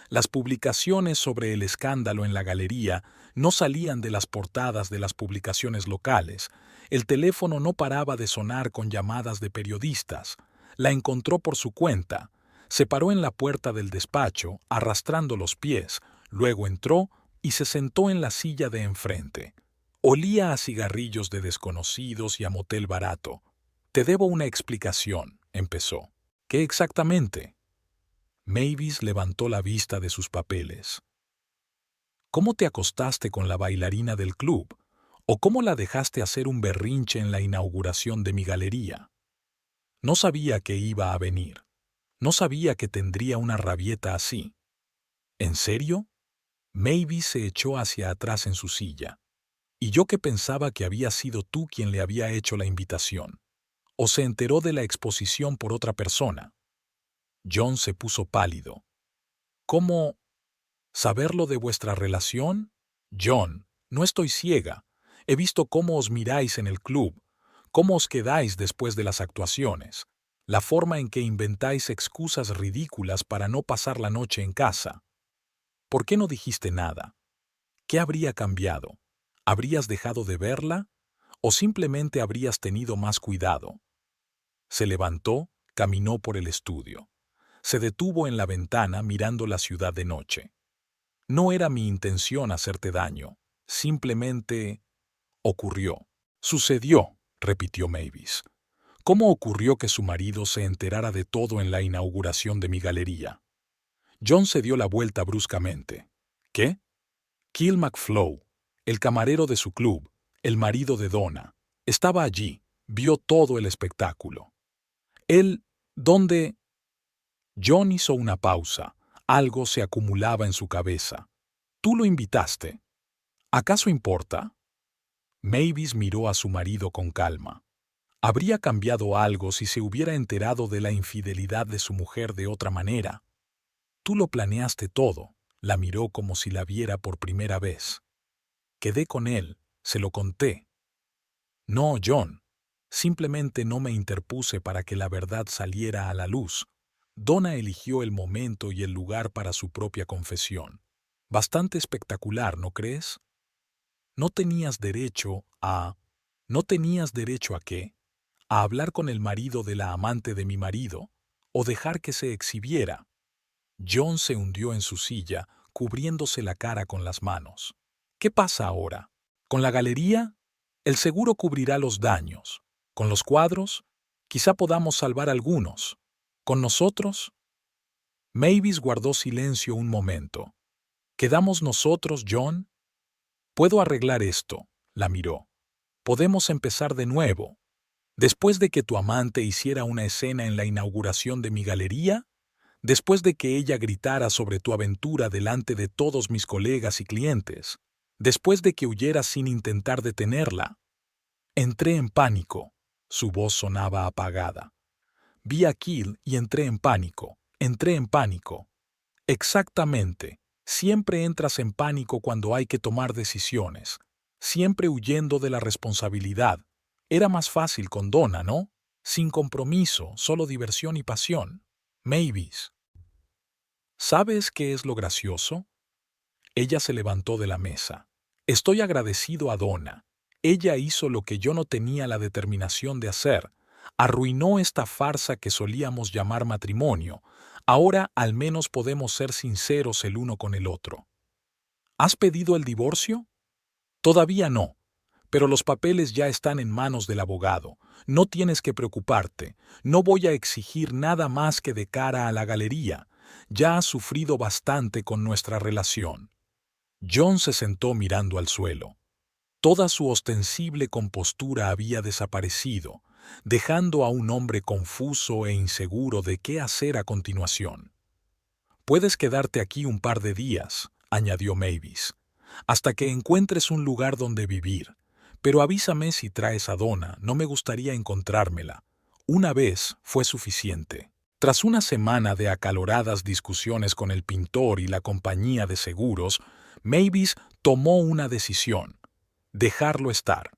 Las publicaciones sobre el escándalo en la galería no salían de las portadas de las publicaciones locales. El teléfono no paraba de sonar con llamadas de periodistas. La encontró por su cuenta. Se paró en la puerta del despacho, arrastrando los pies. Luego entró, y se sentó en la silla de enfrente. Olía a cigarrillos de desconocidos y a motel barato. «Te debo una explicación», empezó. «¿Qué exactamente?» Mavis levantó la vista de sus papeles. ¿Cómo te acostaste con la bailarina del club? ¿O cómo la dejaste hacer un berrinche en la inauguración de mi galería? No sabía que iba a venir. No sabía que tendría una rabieta así. ¿En serio? Mavis se echó hacia atrás en su silla. Y yo que pensaba que había sido tú quien le había hecho la invitación. ¿O se enteró de la exposición por otra persona? John se puso pálido. ¿Cómo? ¿Saberlo de vuestra relación? John, no estoy ciega. He visto cómo os miráis en el club, cómo os quedáis después de las actuaciones, la forma en que inventáis excusas ridículas para no pasar la noche en casa. ¿Por qué no dijiste nada? ¿Qué habría cambiado? ¿Habrías dejado de verla? ¿O simplemente habrías tenido más cuidado? Se levantó, caminó por el estudio. Se detuvo en la ventana mirando la ciudad de noche. No era mi intención hacerte daño. Simplemente ocurrió. Sucedió, repitió Mavis. ¿Cómo ocurrió que su marido se enterara de todo en la inauguración de mi galería? John se dio la vuelta bruscamente. ¿Qué? Kill McFlow, el camarero de su club, el marido de Donna, estaba allí, vio todo el espectáculo. Él, ¿dónde? John hizo una pausa. Algo se acumulaba en su cabeza. Tú lo invitaste. ¿Acaso importa? Mavis miró a su marido con calma. ¿Habría cambiado algo si se hubiera enterado de la infidelidad de su mujer de otra manera? Tú lo planeaste todo. La miró como si la viera por primera vez. Quedé con él, se lo conté. No, John. Simplemente no me interpuse para que la verdad saliera a la luz. Donna eligió el momento y el lugar para su propia confesión. Bastante espectacular, ¿no crees? No tenías derecho a... ¿No tenías derecho a qué? ¿A hablar con el marido de la amante de mi marido? ¿O dejar que se exhibiera? John se hundió en su silla, cubriéndose la cara con las manos. ¿Qué pasa ahora? ¿Con la galería? El seguro cubrirá los daños. ¿Con los cuadros? Quizá podamos salvar algunos. ¿Con nosotros? Mavis guardó silencio un momento. ¿Quedamos nosotros, John? Puedo arreglar esto, la miró. Podemos empezar de nuevo. Después de que tu amante hiciera una escena en la inauguración de mi galería, después de que ella gritara sobre tu aventura delante de todos mis colegas y clientes, después de que huyeras sin intentar detenerla. Entré en pánico. Su voz sonaba apagada. Vi a Kill y entré en pánico. Entré en pánico. Exactamente. Siempre entras en pánico cuando hay que tomar decisiones. Siempre huyendo de la responsabilidad. Era más fácil con Donna, ¿no? Sin compromiso, solo diversión y pasión. Mavis. ¿Sabes qué es lo gracioso? Ella se levantó de la mesa. Estoy agradecido a Donna. Ella hizo lo que yo no tenía la determinación de hacer. Arruinó esta farsa que solíamos llamar matrimonio. Ahora al menos podemos ser sinceros el uno con el otro. ¿Has pedido el divorcio? Todavía no, pero los papeles ya están en manos del abogado. No tienes que preocuparte. No voy a exigir nada más que de cara a la galería. Ya has sufrido bastante con nuestra relación. John se sentó mirando al suelo. Toda su ostensible compostura había desaparecido, dejando a un hombre confuso e inseguro de qué hacer a continuación. «Puedes quedarte aquí un par de días», añadió Mavis, «hasta que encuentres un lugar donde vivir. Pero avísame si traes a Donna, no me gustaría encontrármela. Una vez fue suficiente». Tras una semana de acaloradas discusiones con el pintor y la compañía de seguros, Mavis tomó una decisión: dejarlo estar.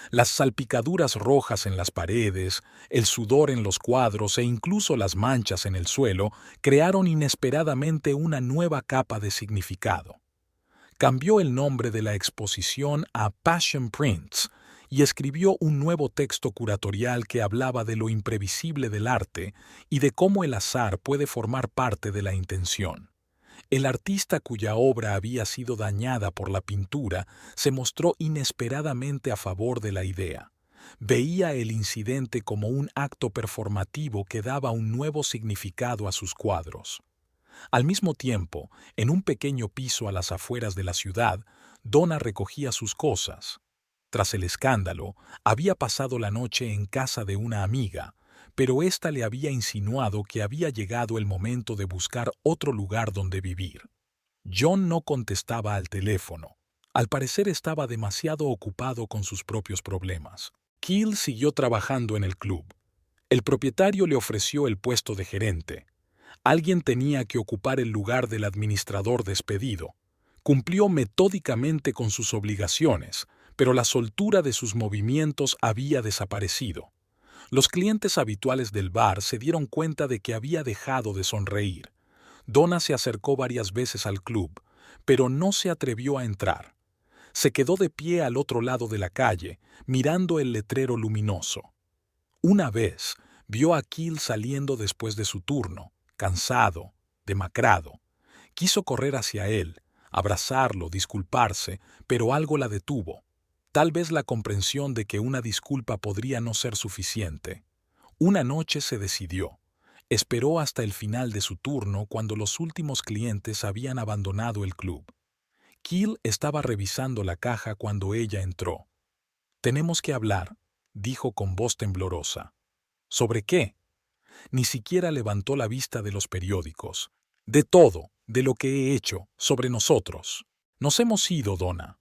Las salpicaduras rojas en las paredes, el sudor en los cuadros e incluso las manchas en el suelo crearon inesperadamente una nueva capa de significado. Cambió el nombre de la exposición a Passion Prints y escribió un nuevo texto curatorial que hablaba de lo imprevisible del arte y de cómo el azar puede formar parte de la intención. El artista cuya obra había sido dañada por la pintura se mostró inesperadamente a favor de la idea. Veía el incidente como un acto performativo que daba un nuevo significado a sus cuadros. Al mismo tiempo, en un pequeño piso a las afueras de la ciudad, Donna recogía sus cosas. Tras el escándalo, había pasado la noche en casa de una amiga, pero ésta le había insinuado que había llegado el momento de buscar otro lugar donde vivir. John no contestaba al teléfono. Al parecer estaba demasiado ocupado con sus propios problemas. Keel siguió trabajando en el club. El propietario le ofreció el puesto de gerente. Alguien tenía que ocupar el lugar del administrador despedido. Cumplió metódicamente con sus obligaciones, pero la soltura de sus movimientos había desaparecido. Los clientes habituales del bar se dieron cuenta de que había dejado de sonreír. Donna se acercó varias veces al club, pero no se atrevió a entrar. Se quedó de pie al otro lado de la calle, mirando el letrero luminoso. Una vez, vio a Keel saliendo después de su turno, cansado, demacrado. Quiso correr hacia él, abrazarlo, disculparse, pero algo la detuvo. Tal vez la comprensión de que una disculpa podría no ser suficiente. Una noche se decidió. Esperó hasta el final de su turno cuando los últimos clientes habían abandonado el club. Keel estaba revisando la caja cuando ella entró. «Tenemos que hablar», dijo con voz temblorosa. «¿Sobre qué?» Ni siquiera levantó la vista de los periódicos. «De todo, de lo que he hecho, sobre nosotros. Nos hemos ido, Donna.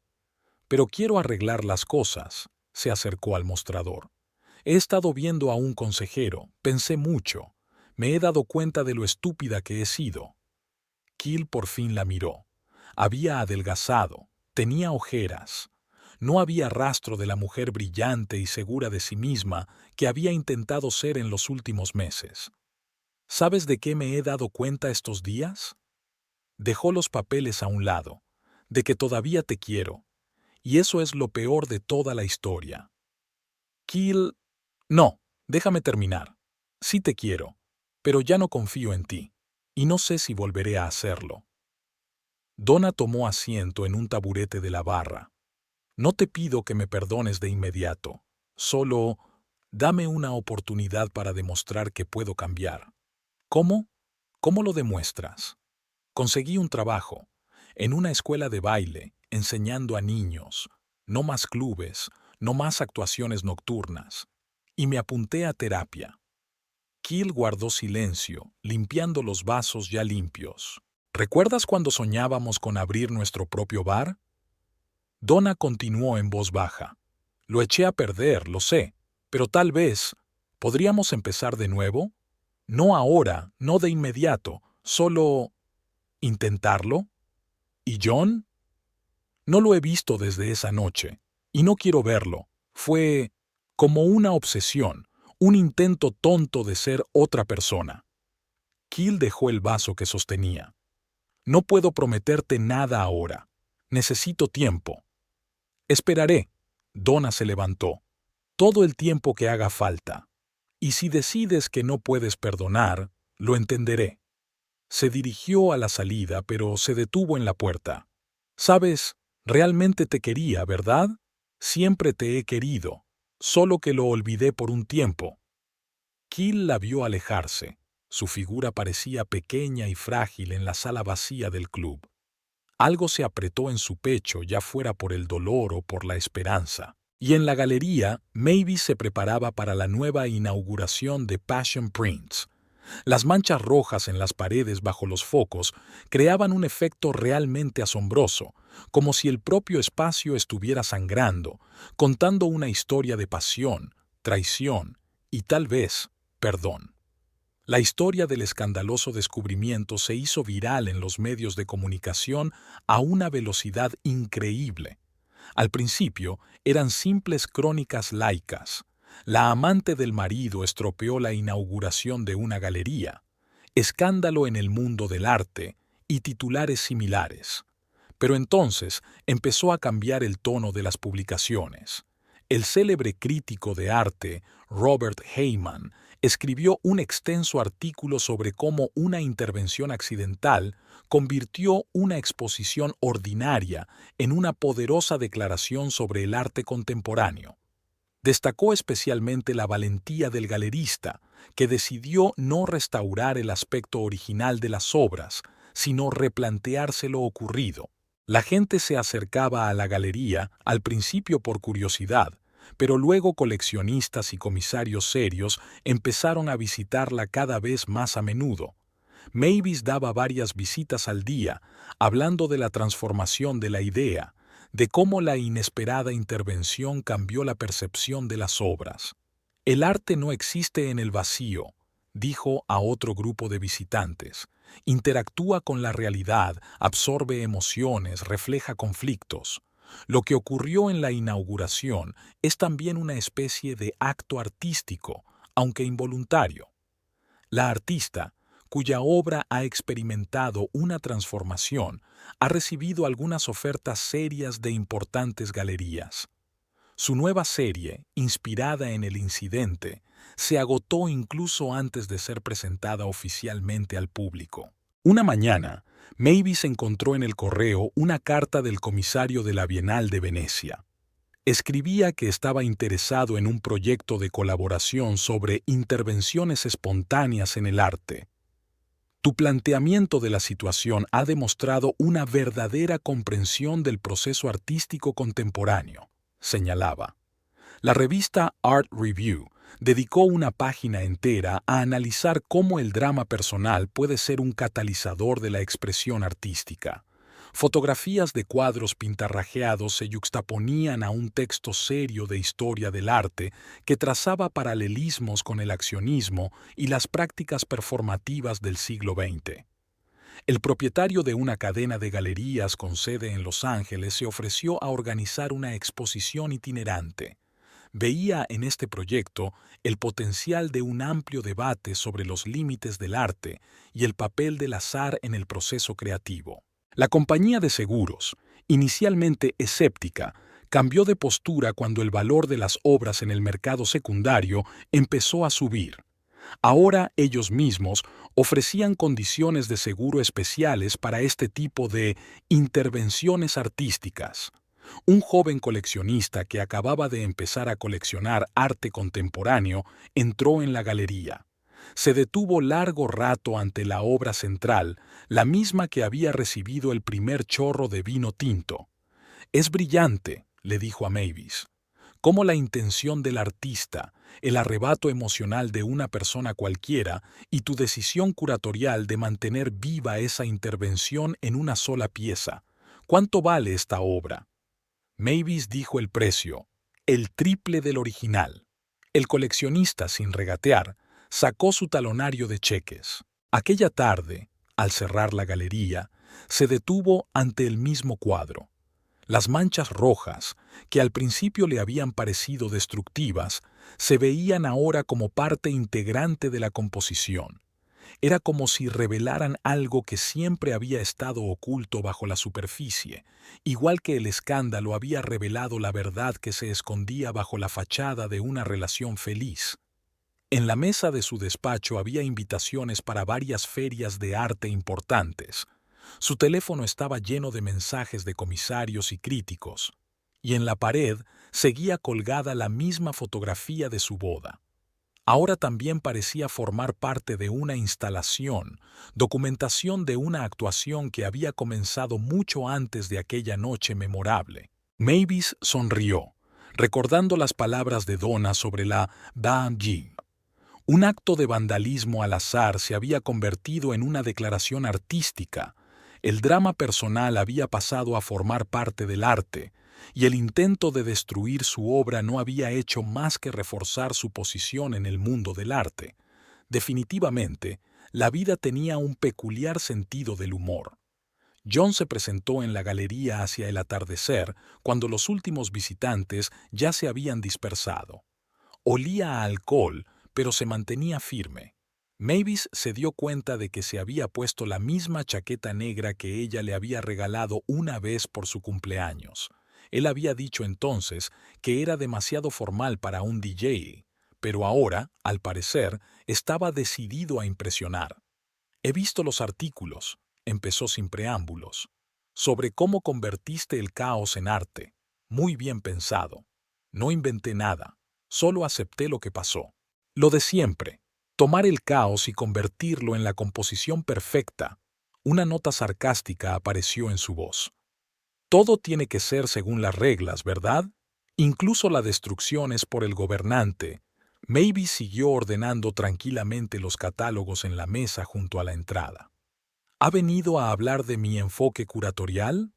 Pero quiero arreglar las cosas», se acercó al mostrador. «He estado viendo a un consejero, pensé mucho. Me he dado cuenta de lo estúpida que he sido». Keel por fin la miró. Había adelgazado, tenía ojeras. No había rastro de la mujer brillante y segura de sí misma que había intentado ser en los últimos meses. ¿Sabes de qué me he dado cuenta estos días? Dejó los papeles a un lado, de que todavía te quiero, y eso es lo peor de toda la historia. Keel, no, déjame terminar. Sí te quiero, pero ya no confío en ti, y no sé si volveré a hacerlo. Donna tomó asiento en un taburete de la barra. No te pido que me perdones de inmediato, solo dame una oportunidad para demostrar que puedo cambiar. ¿Cómo? ¿Cómo lo demuestras? Conseguí un trabajo, en una escuela de baile, enseñando a niños, no más clubes, no más actuaciones nocturnas, y me apunté a terapia. Keel guardó silencio, limpiando los vasos ya limpios. ¿Recuerdas cuando soñábamos con abrir nuestro propio bar? Donna continuó en voz baja. Lo eché a perder, lo sé, pero tal vez, ¿podríamos empezar de nuevo? No ahora, no de inmediato, solo ¿intentarlo? ¿Y John? No lo he visto desde esa noche, y no quiero verlo. Fue como una obsesión, un intento tonto de ser otra persona. Keel dejó el vaso que sostenía. No puedo prometerte nada ahora. Necesito tiempo. Esperaré. Donna se levantó. Todo el tiempo que haga falta. Y si decides que no puedes perdonar, lo entenderé. Se dirigió a la salida, pero se detuvo en la puerta. Sabes, realmente te quería, ¿verdad? Siempre te he querido, solo que lo olvidé por un tiempo. Keel la vio alejarse. Su figura parecía pequeña y frágil en la sala vacía del club. Algo se apretó en su pecho, ya fuera por el dolor o por la esperanza. Y en la galería, Mavis se preparaba para la nueva inauguración de Passion Prints. Las manchas rojas en las paredes bajo los focos creaban un efecto realmente asombroso, como si el propio espacio estuviera sangrando, contando una historia de pasión, traición y tal vez perdón. La historia del escandaloso descubrimiento se hizo viral en los medios de comunicación a una velocidad increíble. Al principio eran simples crónicas laicas. La amante del marido estropeó la inauguración de una galería, escándalo en el mundo del arte y titulares similares. Pero entonces empezó a cambiar el tono de las publicaciones. El célebre crítico de arte, Robert Heyman, escribió un extenso artículo sobre cómo una intervención accidental convirtió una exposición ordinaria en una poderosa declaración sobre el arte contemporáneo. Destacó especialmente la valentía del galerista, que decidió no restaurar el aspecto original de las obras, sino replantearse lo ocurrido. La gente se acercaba a la galería, al principio por curiosidad, pero luego coleccionistas y comisarios serios empezaron a visitarla cada vez más a menudo. Mavis daba varias visitas al día, hablando de la transformación de la idea, de cómo la inesperada intervención cambió la percepción de las obras. El arte no existe en el vacío, dijo a otro grupo de visitantes. Interactúa con la realidad, absorbe emociones, refleja conflictos. Lo que ocurrió en la inauguración es también una especie de acto artístico, aunque involuntario. La artista, cuya obra ha experimentado una transformación, ha recibido algunas ofertas serias de importantes galerías. Su nueva serie, inspirada en el incidente, se agotó incluso antes de ser presentada oficialmente al público. Una mañana, Mavis encontró en el correo una carta del comisario de la Bienal de Venecia. Escribía que estaba interesado en un proyecto de colaboración sobre intervenciones espontáneas en el arte. Tu planteamiento de la situación ha demostrado una verdadera comprensión del proceso artístico contemporáneo, señalaba. La revista Art Review dedicó una página entera a analizar cómo el drama personal puede ser un catalizador de la expresión artística. Fotografías de cuadros pintarrajeados se yuxtaponían a un texto serio de historia del arte que trazaba paralelismos con el accionismo y las prácticas performativas del siglo XX. El propietario de una cadena de galerías con sede en Los Ángeles se ofreció a organizar una exposición itinerante. Veía en este proyecto el potencial de un amplio debate sobre los límites del arte y el papel del azar en el proceso creativo. La compañía de seguros, inicialmente escéptica, cambió de postura cuando el valor de las obras en el mercado secundario empezó a subir. Ahora ellos mismos ofrecían condiciones de seguro especiales para este tipo de intervenciones artísticas. Un joven coleccionista que acababa de empezar a coleccionar arte contemporáneo entró en la galería. Se detuvo largo rato ante la obra central, la misma que había recibido el primer chorro de vino tinto. «Es brillante», le dijo a Mavis. «Cómo la intención del artista, el arrebato emocional de una persona cualquiera y tu decisión curatorial de mantener viva esa intervención en una sola pieza. ¿Cuánto vale esta obra?» Mavis dijo el precio, el triple del original. El coleccionista, sin regatear, sacó su talonario de cheques. Aquella tarde, al cerrar la galería, se detuvo ante el mismo cuadro. Las manchas rojas, que al principio le habían parecido destructivas, se veían ahora como parte integrante de la composición. Era como si revelaran algo que siempre había estado oculto bajo la superficie, igual que el escándalo había revelado la verdad que se escondía bajo la fachada de una relación feliz. En la mesa de su despacho había invitaciones para varias ferias de arte importantes. Su teléfono estaba lleno de mensajes de comisarios y críticos, y en la pared seguía colgada la misma fotografía de su boda. Ahora también parecía formar parte de una instalación, documentación de una actuación que había comenzado mucho antes de aquella noche memorable. Mavis sonrió, recordando las palabras de Donna sobre la Dame Jim. Un acto de vandalismo al azar se había convertido en una declaración artística. El drama personal había pasado a formar parte del arte, y el intento de destruir su obra no había hecho más que reforzar su posición en el mundo del arte. Definitivamente, la vida tenía un peculiar sentido del humor. John se presentó en la galería hacia el atardecer, cuando los últimos visitantes ya se habían dispersado. Olía a alcohol, pero se mantenía firme. Mavis se dio cuenta de que se había puesto la misma chaqueta negra que ella le había regalado una vez por su cumpleaños. Él había dicho entonces que era demasiado formal para un DJ, pero ahora, al parecer, estaba decidido a impresionar. He visto los artículos, empezó sin preámbulos, sobre cómo convertiste el caos en arte. Muy bien pensado. No inventé nada, solo acepté lo que pasó. Lo de siempre, tomar el caos y convertirlo en la composición perfecta. Una nota sarcástica apareció en su voz. Todo tiene que ser según las reglas, ¿verdad? Incluso la destrucción es por el gobernante. Mavis siguió ordenando tranquilamente los catálogos en la mesa junto a la entrada. ¿Ha venido a hablar de mi enfoque curatorial?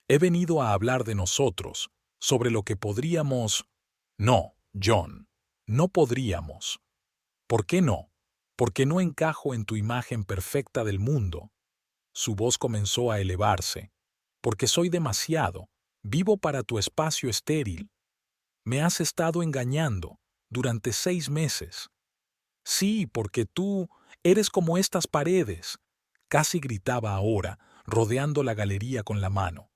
He venido a hablar de nosotros, sobre lo que podríamos... No, John, no podríamos. ¿Por qué no? Porque no encajo en tu imagen perfecta del mundo. Su voz comenzó a elevarse. Porque soy demasiado. Vivo para tu espacio estéril. Me has estado engañando durante 6 meses. Sí, porque tú eres como estas paredes. Casi gritaba ahora, rodeando la galería con la mano.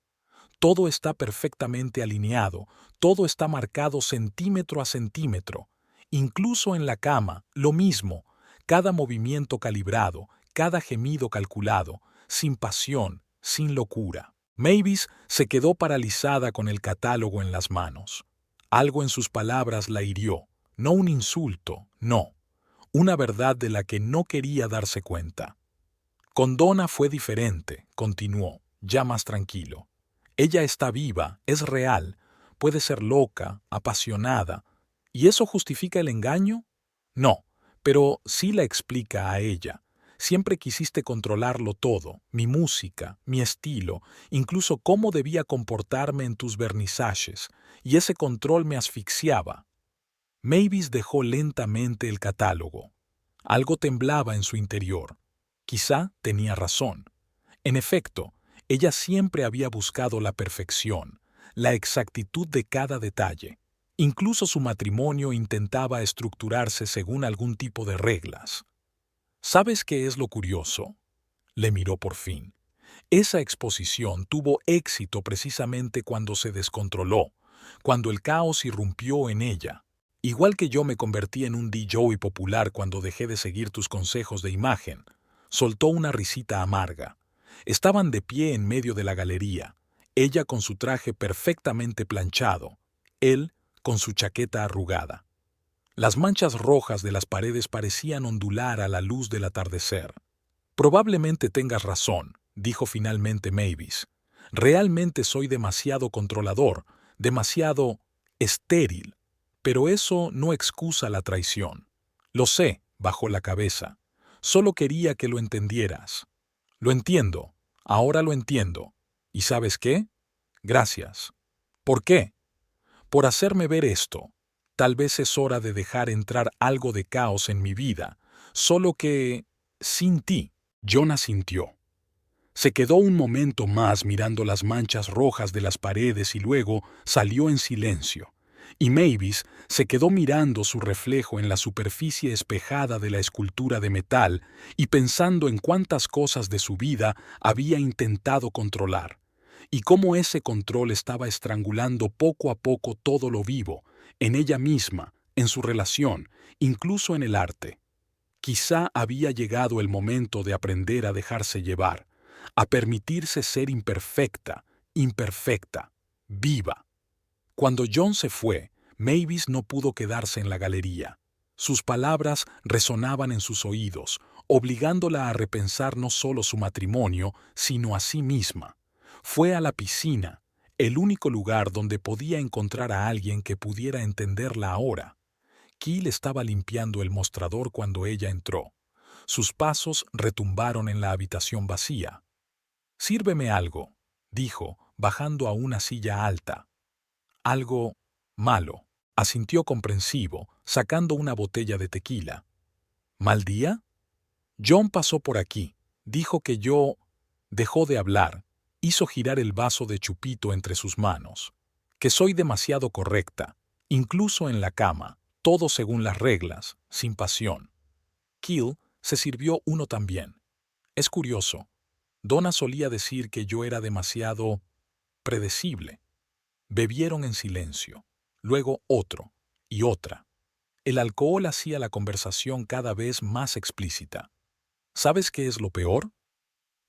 Todo está perfectamente alineado, todo está marcado centímetro a centímetro. Incluso en la cama, lo mismo, cada movimiento calibrado, cada gemido calculado, sin pasión, sin locura. Mavis se quedó paralizada con el catálogo en las manos. Algo en sus palabras la hirió, no un insulto, no, una verdad de la que no quería darse cuenta. Con Donna fue diferente, continuó, ya más tranquilo. Ella está viva, es real, puede ser loca, apasionada. ¿Y eso justifica el engaño? No, pero sí la explica a ella. Siempre quisiste controlarlo todo, mi música, mi estilo, incluso cómo debía comportarme en tus vernizajes, y ese control me asfixiaba. Mavis dejó lentamente el catálogo. Algo temblaba en su interior. Quizá tenía razón. En efecto, ella siempre había buscado la perfección, la exactitud de cada detalle. Incluso su matrimonio intentaba estructurarse según algún tipo de reglas. ¿Sabes qué es lo curioso? Le miró por fin. Esa exposición tuvo éxito precisamente cuando se descontroló, cuando el caos irrumpió en ella. Igual que yo me convertí en un DJ popular cuando dejé de seguir tus consejos de imagen. Soltó una risita amarga. Estaban de pie en medio de la galería, ella con su traje perfectamente planchado, él con su chaqueta arrugada. Las manchas rojas de las paredes parecían ondular a la luz del atardecer. Probablemente tengas razón, dijo finalmente Mavis. Realmente soy demasiado controlador, demasiado estéril. Pero eso no excusa la traición. Lo sé, bajó la cabeza. Solo quería que lo entendieras. Lo entiendo, ahora lo entiendo. ¿Y sabes qué? Gracias. ¿Por qué? Por hacerme ver esto. Tal vez es hora de dejar entrar algo de caos en mi vida, solo que, sin ti. John asintió. Se quedó un momento más mirando las manchas rojas de las paredes y luego salió en silencio. Y Mavis se quedó mirando su reflejo en la superficie espejada de la escultura de metal y pensando en cuántas cosas de su vida había intentado controlar, y cómo ese control estaba estrangulando poco a poco todo lo vivo, en ella misma, en su relación, incluso en el arte. Quizá había llegado el momento de aprender a dejarse llevar, a permitirse ser imperfecta, imperfecta, viva. Cuando John se fue, Mavis no pudo quedarse en la galería. Sus palabras resonaban en sus oídos, obligándola a repensar no solo su matrimonio, sino a sí misma. Fue a la piscina, el único lugar donde podía encontrar a alguien que pudiera entenderla ahora. Keel estaba limpiando el mostrador cuando ella entró. Sus pasos retumbaron en la habitación vacía. «Sírveme algo», dijo, bajando a una silla alta. «Algo malo», asintió comprensivo, sacando una botella de tequila. «¿Mal día?» John pasó por aquí. Dijo que yo... Dejó de hablar. Hizo girar el vaso de chupito entre sus manos. Que soy demasiado correcta, incluso en la cama, todo según las reglas, sin pasión. Keel se sirvió uno también. Es curioso. Donna solía decir que yo era demasiado predecible. Bebieron en silencio. Luego otro y otra. El alcohol hacía la conversación cada vez más explícita. ¿Sabes qué es lo peor?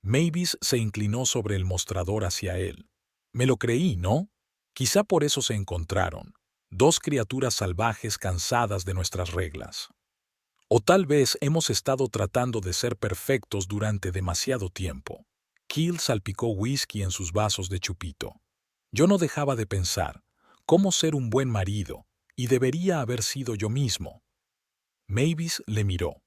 Mavis se inclinó sobre el mostrador hacia él. Me lo creí, ¿no? Quizá por eso se encontraron. Dos criaturas salvajes cansadas de nuestras reglas. O tal vez hemos estado tratando de ser perfectos durante demasiado tiempo. Keel salpicó whisky en sus vasos de chupito. Yo no dejaba de pensar, cómo ser un buen marido, y debería haber sido yo mismo. Mavis le miró.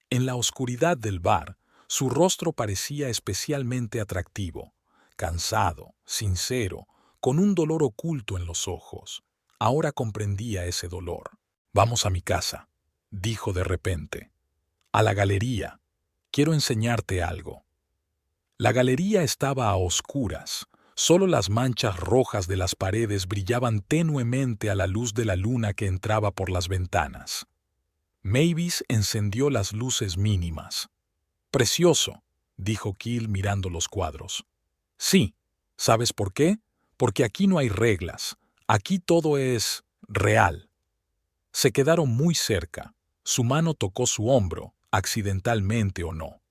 En la oscuridad del bar, su rostro parecía especialmente atractivo, cansado, sincero, con un dolor oculto en los ojos. Ahora comprendía ese dolor. Vamos a mi casa, dijo de repente. A la galería. Quiero enseñarte algo. La galería estaba a oscuras. Solo las manchas rojas de las paredes brillaban tenuemente a la luz de la luna que entraba por las ventanas. Mavis encendió las luces mínimas. «Precioso», dijo Keel mirando los cuadros. «Sí, ¿sabes por qué? Porque aquí no hay reglas. Aquí todo es real». Se quedaron muy cerca. Su mano tocó su hombro, accidentalmente o no.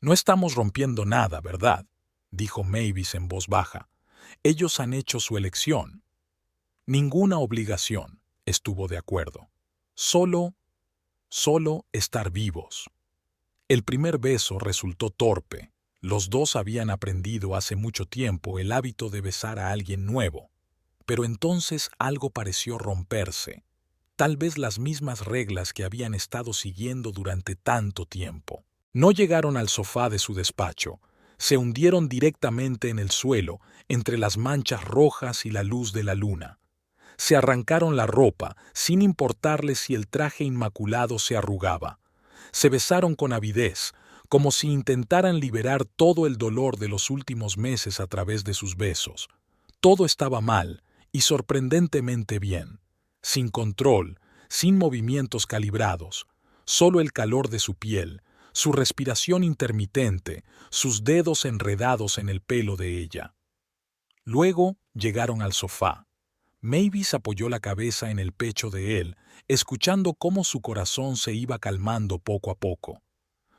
«No estamos rompiendo nada, ¿verdad?», dijo Mavis en voz baja. «Ellos han hecho su elección». «Ninguna obligación», estuvo de acuerdo. Solo estar vivos». El primer beso resultó torpe. Los dos habían aprendido hace mucho tiempo el hábito de besar a alguien nuevo. Pero entonces algo pareció romperse. Tal vez las mismas reglas que habían estado siguiendo durante tanto tiempo. No llegaron al sofá de su despacho. Se hundieron directamente en el suelo, entre las manchas rojas y la luz de la luna. Se arrancaron la ropa, sin importarles si el traje inmaculado se arrugaba. Se besaron con avidez, como si intentaran liberar todo el dolor de los últimos meses a través de sus besos. Todo estaba mal y sorprendentemente bien. Sin control, sin movimientos calibrados, solo el calor de su piel, su respiración intermitente, sus dedos enredados en el pelo de ella. Luego llegaron al sofá. Mavis apoyó la cabeza en el pecho de él, escuchando cómo su corazón se iba calmando poco a poco.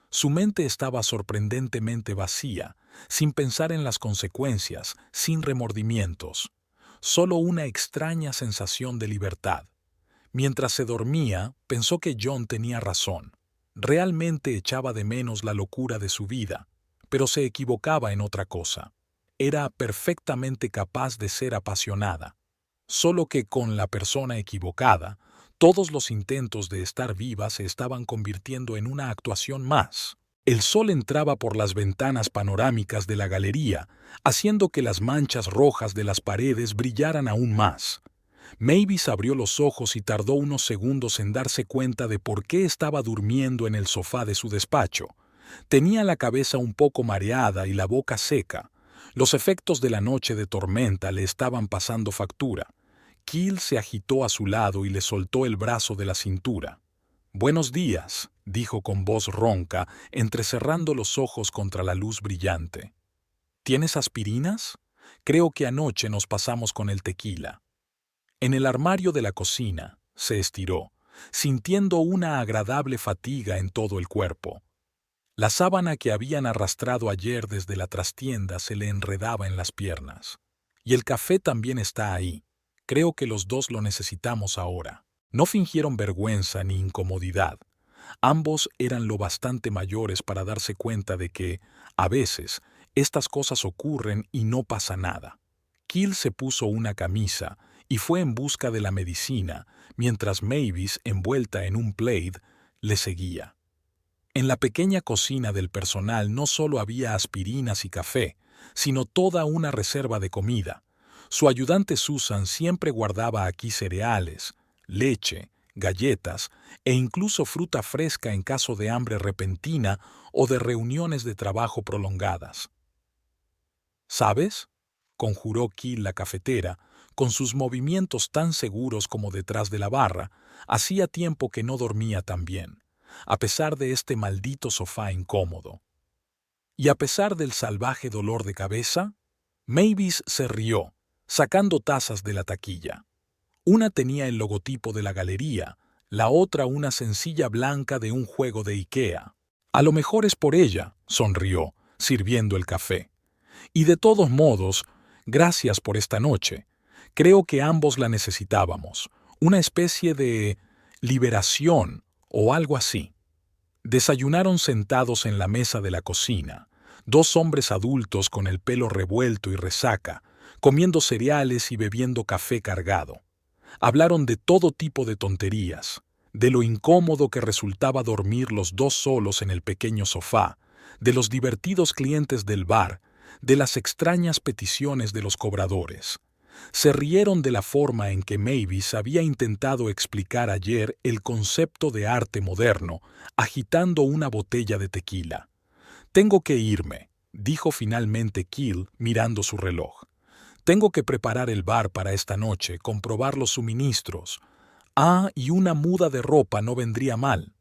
Su mente estaba sorprendentemente vacía, sin pensar en las consecuencias, sin remordimientos. Solo una extraña sensación de libertad. Mientras se dormía, pensó que John tenía razón. Realmente echaba de menos la locura de su vida, pero se equivocaba en otra cosa. Era perfectamente capaz de ser apasionada. Solo que con la persona equivocada, todos los intentos de estar viva se estaban convirtiendo en una actuación más. El sol entraba por las ventanas panorámicas de la galería, haciendo que las manchas rojas de las paredes brillaran aún más. Mavis abrió los ojos y tardó unos segundos en darse cuenta de por qué estaba durmiendo en el sofá de su despacho. Tenía la cabeza un poco mareada y la boca seca. Los efectos de la noche de tormenta le estaban pasando factura. Keel se agitó a su lado y le soltó el brazo de la cintura. «Buenos días», dijo con voz ronca, entrecerrando los ojos contra la luz brillante. «¿Tienes aspirinas? Creo que anoche nos pasamos con el tequila». En el armario de la cocina se estiró, sintiendo una agradable fatiga en todo el cuerpo. La sábana que habían arrastrado ayer desde la trastienda se le enredaba en las piernas. «Y el café también está ahí. Creo que los dos lo necesitamos ahora». No fingieron vergüenza ni incomodidad. Ambos eran lo bastante mayores para darse cuenta de que, a veces, estas cosas ocurren y no pasa nada. Keel se puso una camisa y fue en busca de la medicina, mientras Mavis, envuelta en un plaid, le seguía. En la pequeña cocina del personal no solo había aspirinas y café, sino toda una reserva de comida. Su ayudante Susan siempre guardaba aquí cereales, leche, galletas e incluso fruta fresca en caso de hambre repentina o de reuniones de trabajo prolongadas. «¿Sabes?», conjuró Keel la cafetera, con sus movimientos tan seguros como detrás de la barra. Hacía tiempo que no dormía tan bien, a pesar de este maldito sofá incómodo. Y a pesar del salvaje dolor de cabeza, Mavis se rió, sacando tazas de la taquilla. Una tenía el logotipo de la galería, la otra una sencilla blanca de un juego de IKEA. A lo mejor es por ella, sonrió, sirviendo el café. Y de todos modos, gracias por esta noche. Creo que ambos la necesitábamos, una especie de liberación o algo así. Desayunaron sentados en la mesa de la cocina, dos hombres adultos con el pelo revuelto y resaca, comiendo cereales y bebiendo café cargado. Hablaron de todo tipo de tonterías, de lo incómodo que resultaba dormir los dos solos en el pequeño sofá, de los divertidos clientes del bar, de las extrañas peticiones de los cobradores. Se rieron de la forma en que Mavis había intentado explicar ayer el concepto de arte moderno, agitando una botella de tequila. «Tengo que irme», dijo finalmente Keel mirando su reloj. «Tengo que preparar el bar para esta noche, comprobar los suministros. Y una muda de ropa no vendría mal».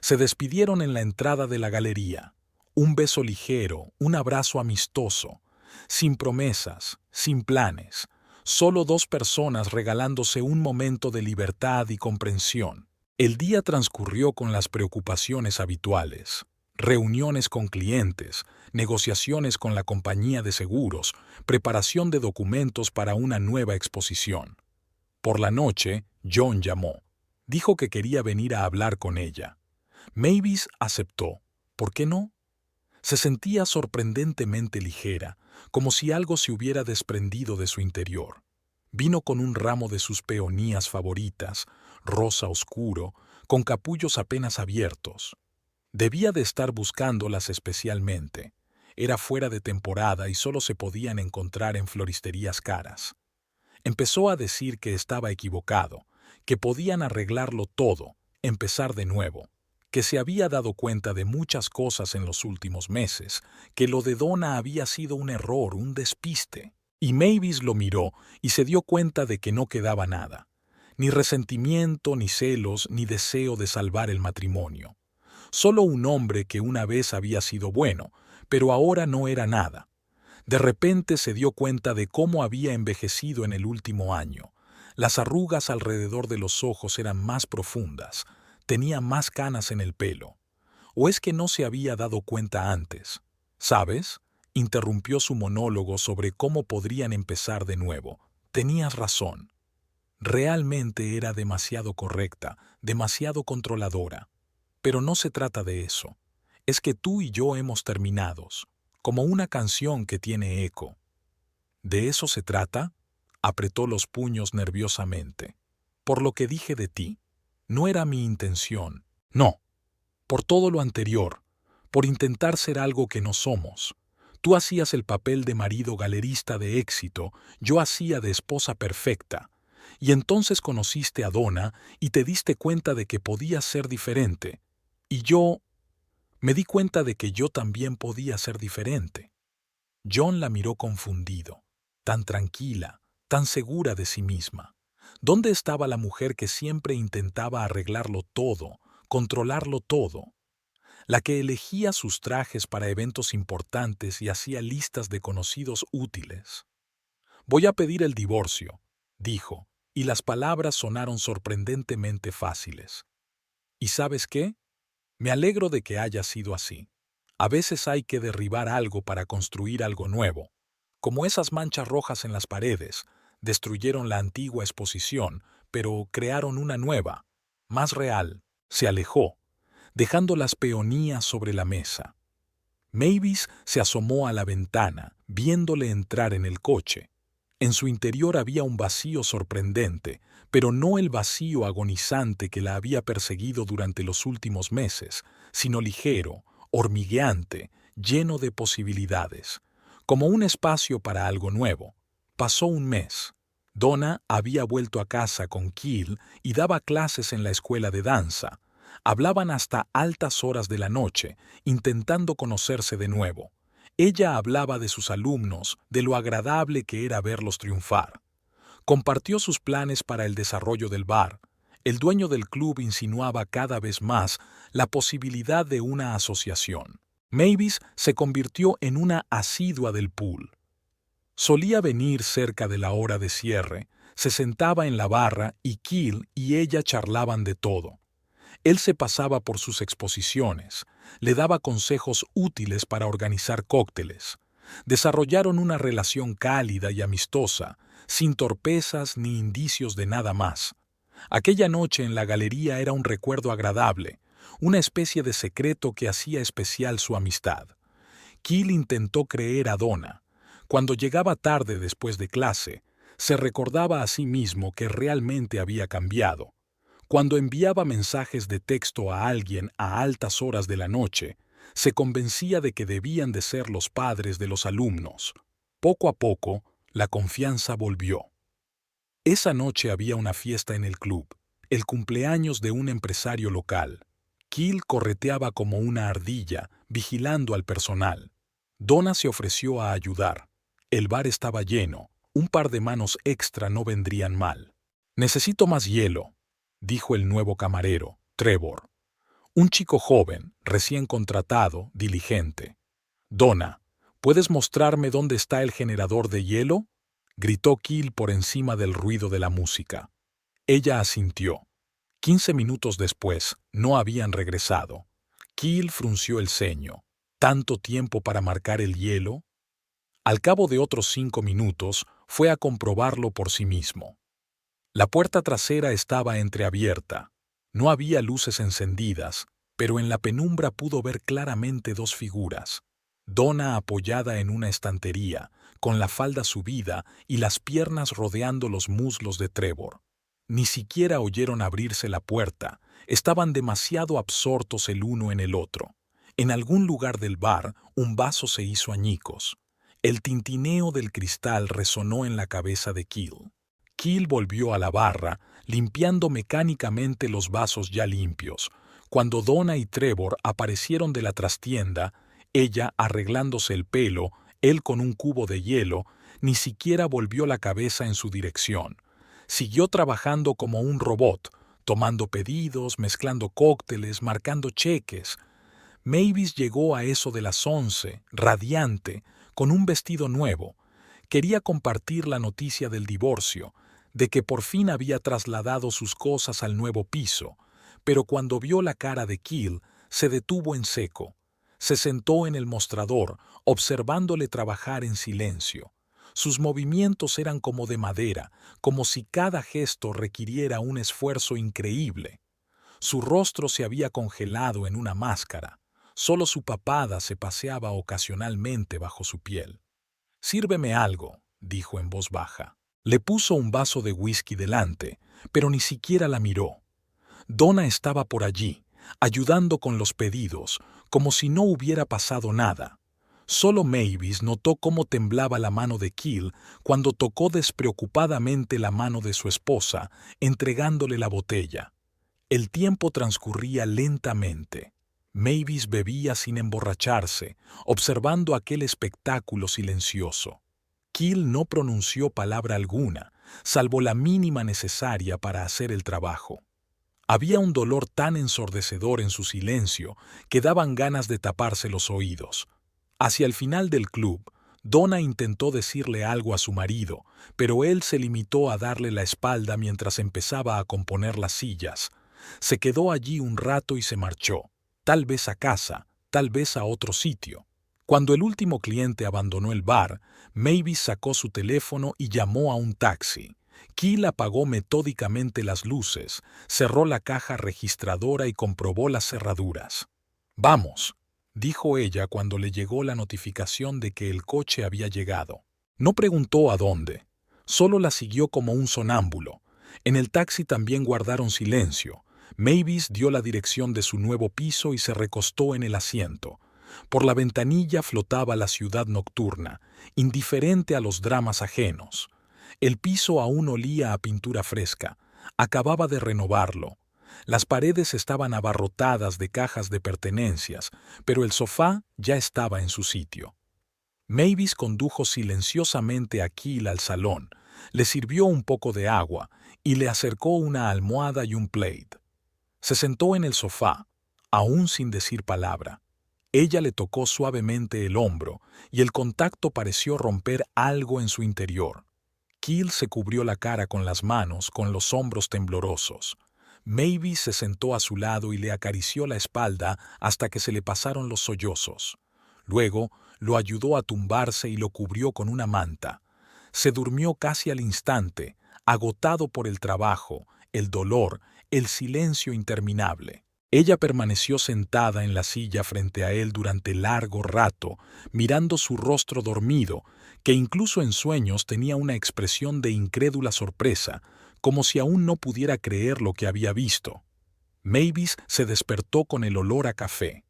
Se despidieron en la entrada de la galería. Un beso ligero, un abrazo amistoso, sin promesas, sin planes, solo dos personas regalándose un momento de libertad y comprensión. El día transcurrió con las preocupaciones habituales. Reuniones con clientes, negociaciones con la compañía de seguros, preparación de documentos para una nueva exposición. Por la noche, John llamó. Dijo que quería venir a hablar con ella. Mavis aceptó. ¿Por qué no? Se sentía sorprendentemente ligera, como si algo se hubiera desprendido de su interior. Vino con un ramo de sus peonías favoritas, rosa oscuro, con capullos apenas abiertos. Debía de estar buscándolas especialmente. Era fuera de temporada y solo se podían encontrar en floristerías caras. Empezó a decir que estaba equivocado, que podían arreglarlo todo, empezar de nuevo, que se había dado cuenta de muchas cosas en los últimos meses, que lo de Donna había sido un error, un despiste. Y Mavis lo miró y se dio cuenta de que no quedaba nada. Ni resentimiento, ni celos, ni deseo de salvar el matrimonio. Solo un hombre que una vez había sido bueno, pero ahora no era nada. De repente se dio cuenta de cómo había envejecido en el último año. Las arrugas alrededor de los ojos eran más profundas, tenía más canas en el pelo. ¿O es que no se había dado cuenta antes? ¿Sabes? Interrumpió su monólogo sobre cómo podrían empezar de nuevo. Tenías razón. Realmente era demasiado correcta, demasiado controladora. Pero no se trata de eso. Es que tú y yo hemos terminado, como una canción que tiene eco. ¿De eso se trata? Apretó los puños nerviosamente. Por lo que dije de ti. No era mi intención. No. Por todo lo anterior. Por intentar ser algo que no somos. Tú hacías el papel de marido galerista de éxito, yo hacía de esposa perfecta. Y entonces conociste a Donna y te diste cuenta de que podías ser diferente. Y yo me di cuenta de que yo también podía ser diferente. John la miró confundido, tan tranquila, tan segura de sí misma. ¿Dónde estaba la mujer que siempre intentaba arreglarlo todo, controlarlo todo? La que elegía sus trajes para eventos importantes y hacía listas de conocidos útiles. «Voy a pedir el divorcio», dijo, y las palabras sonaron sorprendentemente fáciles. ¿Y sabes qué? Me alegro de que haya sido así. A veces hay que derribar algo para construir algo nuevo. Como esas manchas rojas en las paredes, destruyeron la antigua exposición, pero crearon una nueva, más real. Se alejó, dejando las peonías sobre la mesa. Mavis se asomó a la ventana, viéndole entrar en el coche. En su interior había un vacío sorprendente, pero no el vacío agonizante que la había perseguido durante los últimos meses, sino ligero, hormigueante, lleno de posibilidades, como un espacio para algo nuevo. Pasó un mes. Donna había vuelto a casa con Keel y daba clases en la escuela de danza. Hablaban hasta altas horas de la noche, intentando conocerse de nuevo. Ella hablaba de sus alumnos, de lo agradable que era verlos triunfar. Compartió sus planes para el desarrollo del bar. El dueño del club insinuaba cada vez más la posibilidad de una asociación. Mavis se convirtió en una asidua del pool. Solía venir cerca de la hora de cierre, se sentaba en la barra y Keel y ella charlaban de todo. Él se pasaba por sus exposiciones, le daba consejos útiles para organizar cócteles. Desarrollaron una relación cálida y amistosa, sin torpezas ni indicios de nada más. Aquella noche en la galería era un recuerdo agradable, una especie de secreto que hacía especial su amistad. Keel intentó creer a Donna. Cuando llegaba tarde después de clase, se recordaba a sí mismo que realmente había cambiado. Cuando enviaba mensajes de texto a alguien a altas horas de la noche, se convencía de que debían de ser los padres de los alumnos. Poco a poco, la confianza volvió. Esa noche había una fiesta en el club, el cumpleaños de un empresario local. Keel correteaba como una ardilla, vigilando al personal. Donna se ofreció a ayudar. El bar estaba lleno, un par de manos extra no vendrían mal. «Necesito más hielo», dijo el nuevo camarero, Trevor. Un chico joven, recién contratado, diligente. «Donna, ¿puedes mostrarme dónde está el generador de hielo?», gritó Keel por encima del ruido de la música. Ella asintió. 15 minutos después, no habían regresado. Keel frunció el ceño. ¿Tanto tiempo para marcar el hielo? Al cabo de otros 5 minutos, fue a comprobarlo por sí mismo. La puerta trasera estaba entreabierta. No había luces encendidas, pero en la penumbra pudo ver claramente dos figuras. Donna apoyada en una estantería, con la falda subida y las piernas rodeando los muslos de Trevor. Ni siquiera oyeron abrirse la puerta, estaban demasiado absortos el uno en el otro. En algún lugar del bar, un vaso se hizo añicos. El tintineo del cristal resonó en la cabeza de Keel. Keel volvió a la barra, limpiando mecánicamente los vasos ya limpios. Cuando Donna y Trevor aparecieron de la trastienda, ella arreglándose el pelo, él con un cubo de hielo, ni siquiera volvió la cabeza en su dirección. Siguió trabajando como un robot, tomando pedidos, mezclando cócteles, marcando cheques. Mavis llegó a eso de las 11, radiante, con un vestido nuevo. Quería compartir la noticia del divorcio, de que por fin había trasladado sus cosas al nuevo piso, pero cuando vio la cara de Keel, se detuvo en seco. Se sentó en el mostrador, observándole trabajar en silencio. Sus movimientos eran como de madera, como si cada gesto requiriera un esfuerzo increíble. Su rostro se había congelado en una máscara. Solo su papada se paseaba ocasionalmente bajo su piel. «Sírveme algo», dijo en voz baja. Le puso un vaso de whisky delante, pero ni siquiera la miró. Donna estaba por allí, ayudando con los pedidos, como si no hubiera pasado nada. Solo Mavis notó cómo temblaba la mano de Keel cuando tocó despreocupadamente la mano de su esposa, entregándole la botella. El tiempo transcurría lentamente. Mavis bebía sin emborracharse, observando aquel espectáculo silencioso. Keel no pronunció palabra alguna, salvo la mínima necesaria para hacer el trabajo. Había un dolor tan ensordecedor en su silencio que daban ganas de taparse los oídos. Hacia el final del club, Donna intentó decirle algo a su marido, pero él se limitó a darle la espalda mientras empezaba a componer las sillas. Se quedó allí un rato y se marchó, tal vez a casa, tal vez a otro sitio. Cuando el último cliente abandonó el bar, Mavis sacó su teléfono y llamó a un taxi. Keel apagó metódicamente las luces, cerró la caja registradora y comprobó las cerraduras. «Vamos», dijo ella cuando le llegó la notificación de que el coche había llegado. No preguntó a dónde, solo la siguió como un sonámbulo. En el taxi también guardaron silencio. Mavis dio la dirección de su nuevo piso y se recostó en el asiento. Por la ventanilla flotaba la ciudad nocturna, indiferente a los dramas ajenos. El piso aún olía a pintura fresca. Acababa de renovarlo. Las paredes estaban abarrotadas de cajas de pertenencias, pero el sofá ya estaba en su sitio. Mavis condujo silenciosamente a Keel al salón, le sirvió un poco de agua y le acercó una almohada y un plaid. Se sentó en el sofá, aún sin decir palabra. Ella le tocó suavemente el hombro y el contacto pareció romper algo en su interior. Keel se cubrió la cara con las manos, con los hombros temblorosos. Mavis se sentó a su lado y le acarició la espalda hasta que se le pasaron los sollozos. Luego lo ayudó a tumbarse y lo cubrió con una manta. Se durmió casi al instante, agotado por el trabajo, el dolor, el silencio interminable. Ella permaneció sentada en la silla frente a él durante largo rato, mirando su rostro dormido, que incluso en sueños tenía una expresión de incrédula sorpresa, como si aún no pudiera creer lo que había visto. Mavis se despertó con el olor a café.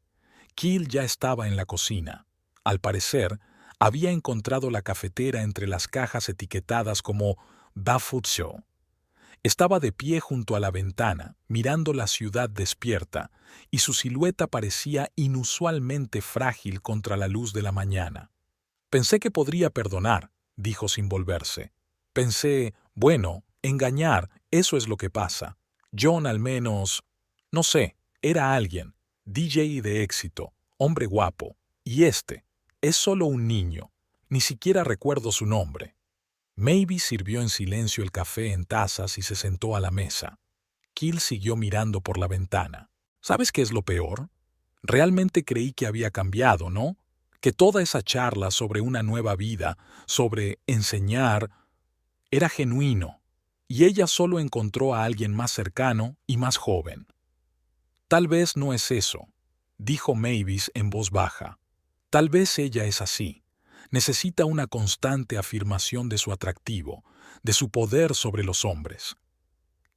Keel ya estaba en la cocina. Al parecer, había encontrado la cafetera entre las cajas etiquetadas como Baffled Show. Estaba de pie junto a la ventana, mirando la ciudad despierta, y su silueta parecía inusualmente frágil contra la luz de la mañana. Pensé que podría perdonar, dijo sin volverse. Pensé, bueno, engañar, eso es lo que pasa. John al menos, no sé, era alguien, DJ de éxito, hombre guapo, y este, es solo un niño, ni siquiera recuerdo su nombre. Mavis sirvió en silencio el café en tazas y se sentó a la mesa. Keel siguió mirando por la ventana. ¿Sabes qué es lo peor? Realmente creí que había cambiado, ¿no? Que toda esa charla sobre una nueva vida, sobre enseñar, era genuino, y ella solo encontró a alguien más cercano y más joven. Tal vez no es eso, dijo Mavis en voz baja. Tal vez ella es así. Necesita una constante afirmación de su atractivo, de su poder sobre los hombres.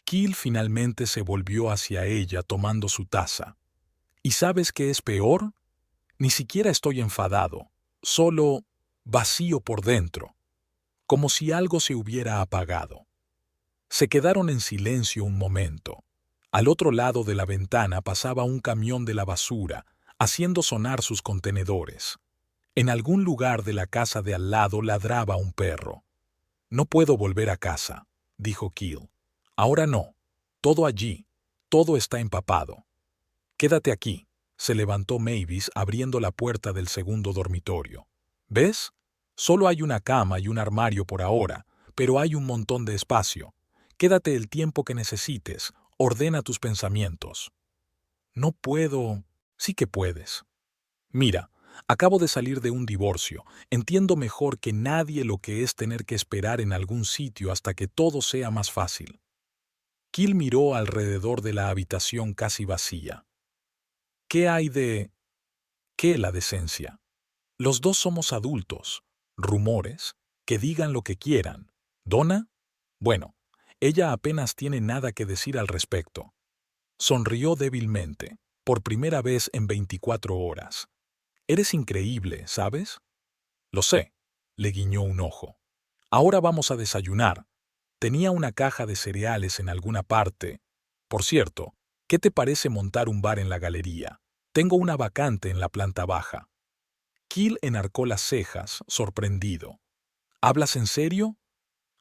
Keel finalmente se volvió hacia ella tomando su taza. ¿Y sabes qué es peor? Ni siquiera estoy enfadado, solo vacío por dentro, como si algo se hubiera apagado. Se quedaron en silencio un momento. Al otro lado de la ventana pasaba un camión de la basura, haciendo sonar sus contenedores. En algún lugar de la casa de al lado ladraba un perro. No puedo volver a casa, dijo Keel. Ahora no. Todo allí. Todo está empapado. Quédate aquí. Se levantó Mavis abriendo la puerta del segundo dormitorio. ¿Ves? Solo hay una cama y un armario por ahora, pero hay un montón de espacio. Quédate el tiempo que necesites. Ordena tus pensamientos. No puedo. Sí que puedes. Mira. Acabo de salir de un divorcio. Entiendo mejor que nadie lo que es tener que esperar en algún sitio hasta que todo sea más fácil. Keel miró alrededor de la habitación casi vacía. ¿Qué hay de... qué la decencia? Los dos somos adultos. Rumores. Que digan lo que quieran. ¿Donna? Bueno, ella apenas tiene nada que decir al respecto. Sonrió débilmente, por primera vez en 24 horas. Eres increíble, ¿sabes? Lo sé, le guiñó un ojo. Ahora vamos a desayunar. Tenía una caja de cereales en alguna parte. Por cierto, ¿qué te parece montar un bar en la galería? Tengo una vacante en la planta baja. Keel enarcó las cejas, sorprendido. ¿Hablas en serio?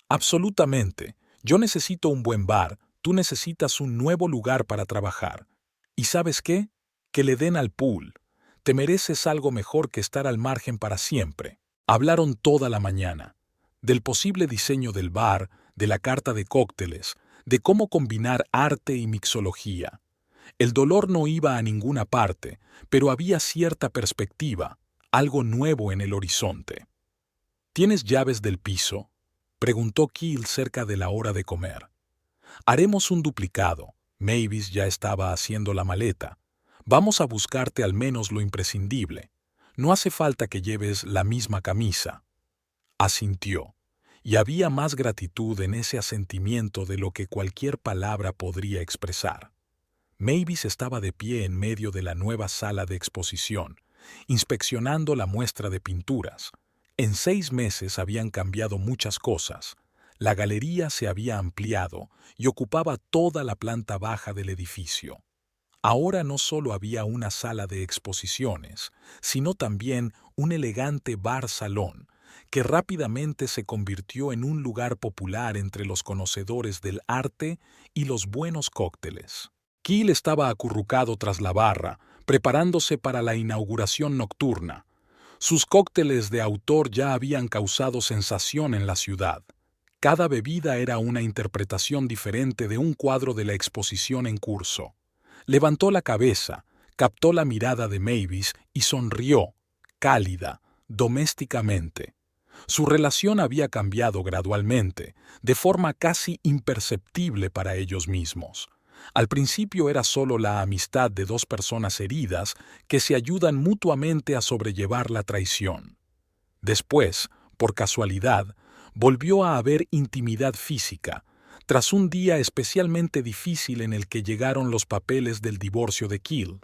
Absolutamente. Yo necesito un buen bar, tú necesitas un nuevo lugar para trabajar. ¿Y sabes qué? Que le den al pool. Te mereces algo mejor que estar al margen para siempre. Hablaron toda la mañana. Del posible diseño del bar, de la carta de cócteles, de cómo combinar arte y mixología. El dolor no iba a ninguna parte, pero había cierta perspectiva, algo nuevo en el horizonte. ¿Tienes llaves del piso? Preguntó Keel cerca de la hora de comer. Haremos un duplicado. Mavis ya estaba haciendo la maleta. Vamos a buscarte al menos lo imprescindible. No hace falta que lleves la misma camisa. Asintió, y había más gratitud en ese asentimiento de lo que cualquier palabra podría expresar. Mavis estaba de pie en medio de la nueva sala de exposición, inspeccionando la muestra de pinturas. En 6 meses habían cambiado muchas cosas. La galería se había ampliado y ocupaba toda la planta baja del edificio. Ahora no solo había una sala de exposiciones, sino también un elegante bar-salón, que rápidamente se convirtió en un lugar popular entre los conocedores del arte y los buenos cócteles. Keel estaba acurrucado tras la barra, preparándose para la inauguración nocturna. Sus cócteles de autor ya habían causado sensación en la ciudad. Cada bebida era una interpretación diferente de un cuadro de la exposición en curso. Levantó la cabeza, captó la mirada de Mavis y sonrió, cálida, domésticamente. Su relación había cambiado gradualmente, de forma casi imperceptible para ellos mismos. Al principio era solo la amistad de dos personas heridas que se ayudan mutuamente a sobrellevar la traición. Después, por casualidad, volvió a haber intimidad física, tras un día especialmente difícil en el que llegaron los papeles del divorcio de Keel.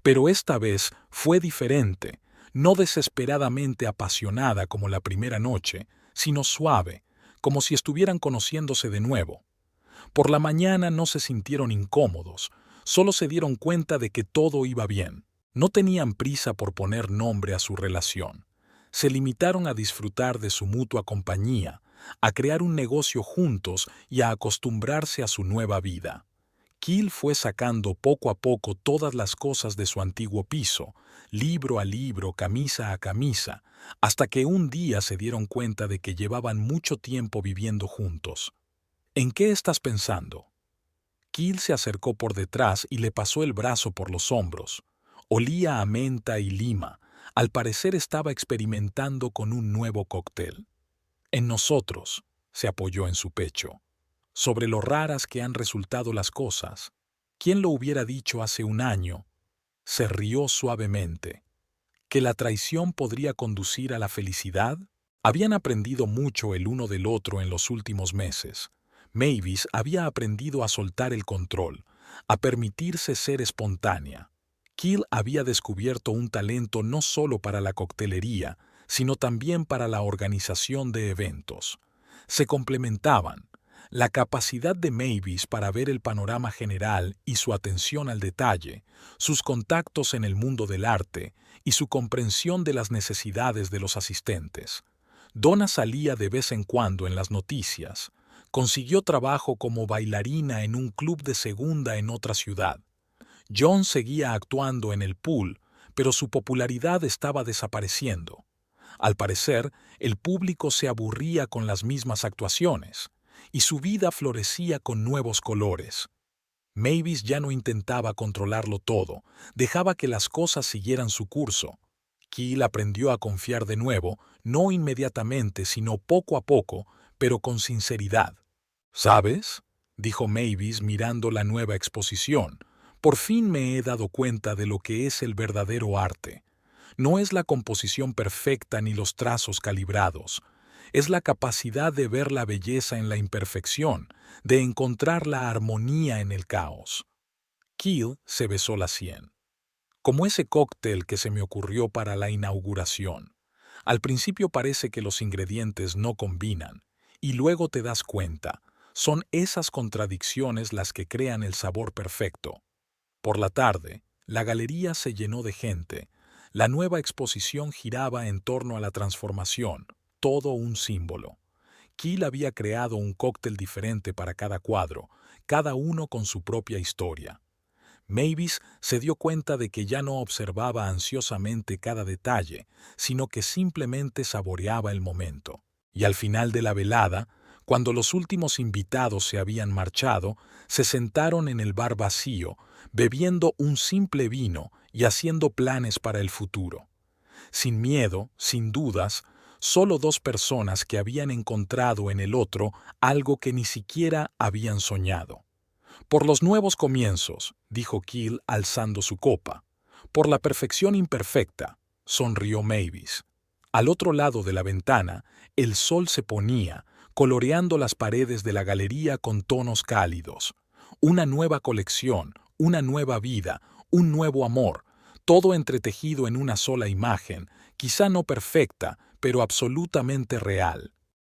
Pero esta vez fue diferente, no desesperadamente apasionada como la primera noche, sino suave, como si estuvieran conociéndose de nuevo. Por la mañana no se sintieron incómodos, solo se dieron cuenta de que todo iba bien. No tenían prisa por poner nombre a su relación. Se limitaron a disfrutar de su mutua compañía, a crear un negocio juntos y a acostumbrarse a su nueva vida. Keel fue sacando poco a poco todas las cosas de su antiguo piso, libro a libro, camisa a camisa, hasta que un día se dieron cuenta de que llevaban mucho tiempo viviendo juntos. ¿En qué estás pensando? Keel se acercó por detrás y le pasó el brazo por los hombros. Olía a menta y lima. Al parecer estaba experimentando con un nuevo cóctel. En nosotros, se apoyó en su pecho. Sobre lo raras que han resultado las cosas. ¿Quién lo hubiera dicho hace un año? Se rió suavemente. ¿Que la traición podría conducir a la felicidad? Habían aprendido mucho el uno del otro en los últimos meses. Mavis había aprendido a soltar el control, a permitirse ser espontánea. Keel había descubierto un talento no solo para la coctelería, sino también para la organización de eventos. Se complementaban. La capacidad de Mavis para ver el panorama general y su atención al detalle, sus contactos en el mundo del arte y su comprensión de las necesidades de los asistentes. Donna salía de vez en cuando en las noticias. Consiguió trabajo como bailarina en un club de segunda en otra ciudad. John seguía actuando en el pool, pero su popularidad estaba desapareciendo. Al parecer, el público se aburría con las mismas actuaciones, y su vida florecía con nuevos colores. Mavis ya no intentaba controlarlo todo, dejaba que las cosas siguieran su curso. Keel aprendió a confiar de nuevo, no inmediatamente, sino poco a poco, pero con sinceridad. ¿Sabes?, dijo Mavis mirando la nueva exposición. Por fin me he dado cuenta de lo que es el verdadero arte. No es la composición perfecta ni los trazos calibrados. Es la capacidad de ver la belleza en la imperfección, de encontrar la armonía en el caos. Keel se besó la sien. Como ese cóctel que se me ocurrió para la inauguración. Al principio parece que los ingredientes no combinan, y luego te das cuenta. Son esas contradicciones las que crean el sabor perfecto. Por la tarde, la galería se llenó de gente. La nueva exposición giraba en torno a la transformación, todo un símbolo. Keel había creado un cóctel diferente para cada cuadro, cada uno con su propia historia. Mavis se dio cuenta de que ya no observaba ansiosamente cada detalle, sino que simplemente saboreaba el momento. Y al final de la velada, cuando los últimos invitados se habían marchado, se sentaron en el bar vacío, bebiendo un simple vino y haciendo planes para el futuro. Sin miedo, sin dudas, solo dos personas que habían encontrado en el otro algo que ni siquiera habían soñado. Por los nuevos comienzos, dijo Keel alzando su copa. Por la perfección imperfecta, sonrió Mavis. Al otro lado de la ventana, el sol se ponía, coloreando las paredes de la galería con tonos cálidos. Una nueva colección, una nueva vida, un nuevo amor, todo entretejido en una sola imagen, quizá no perfecta, pero absolutamente real.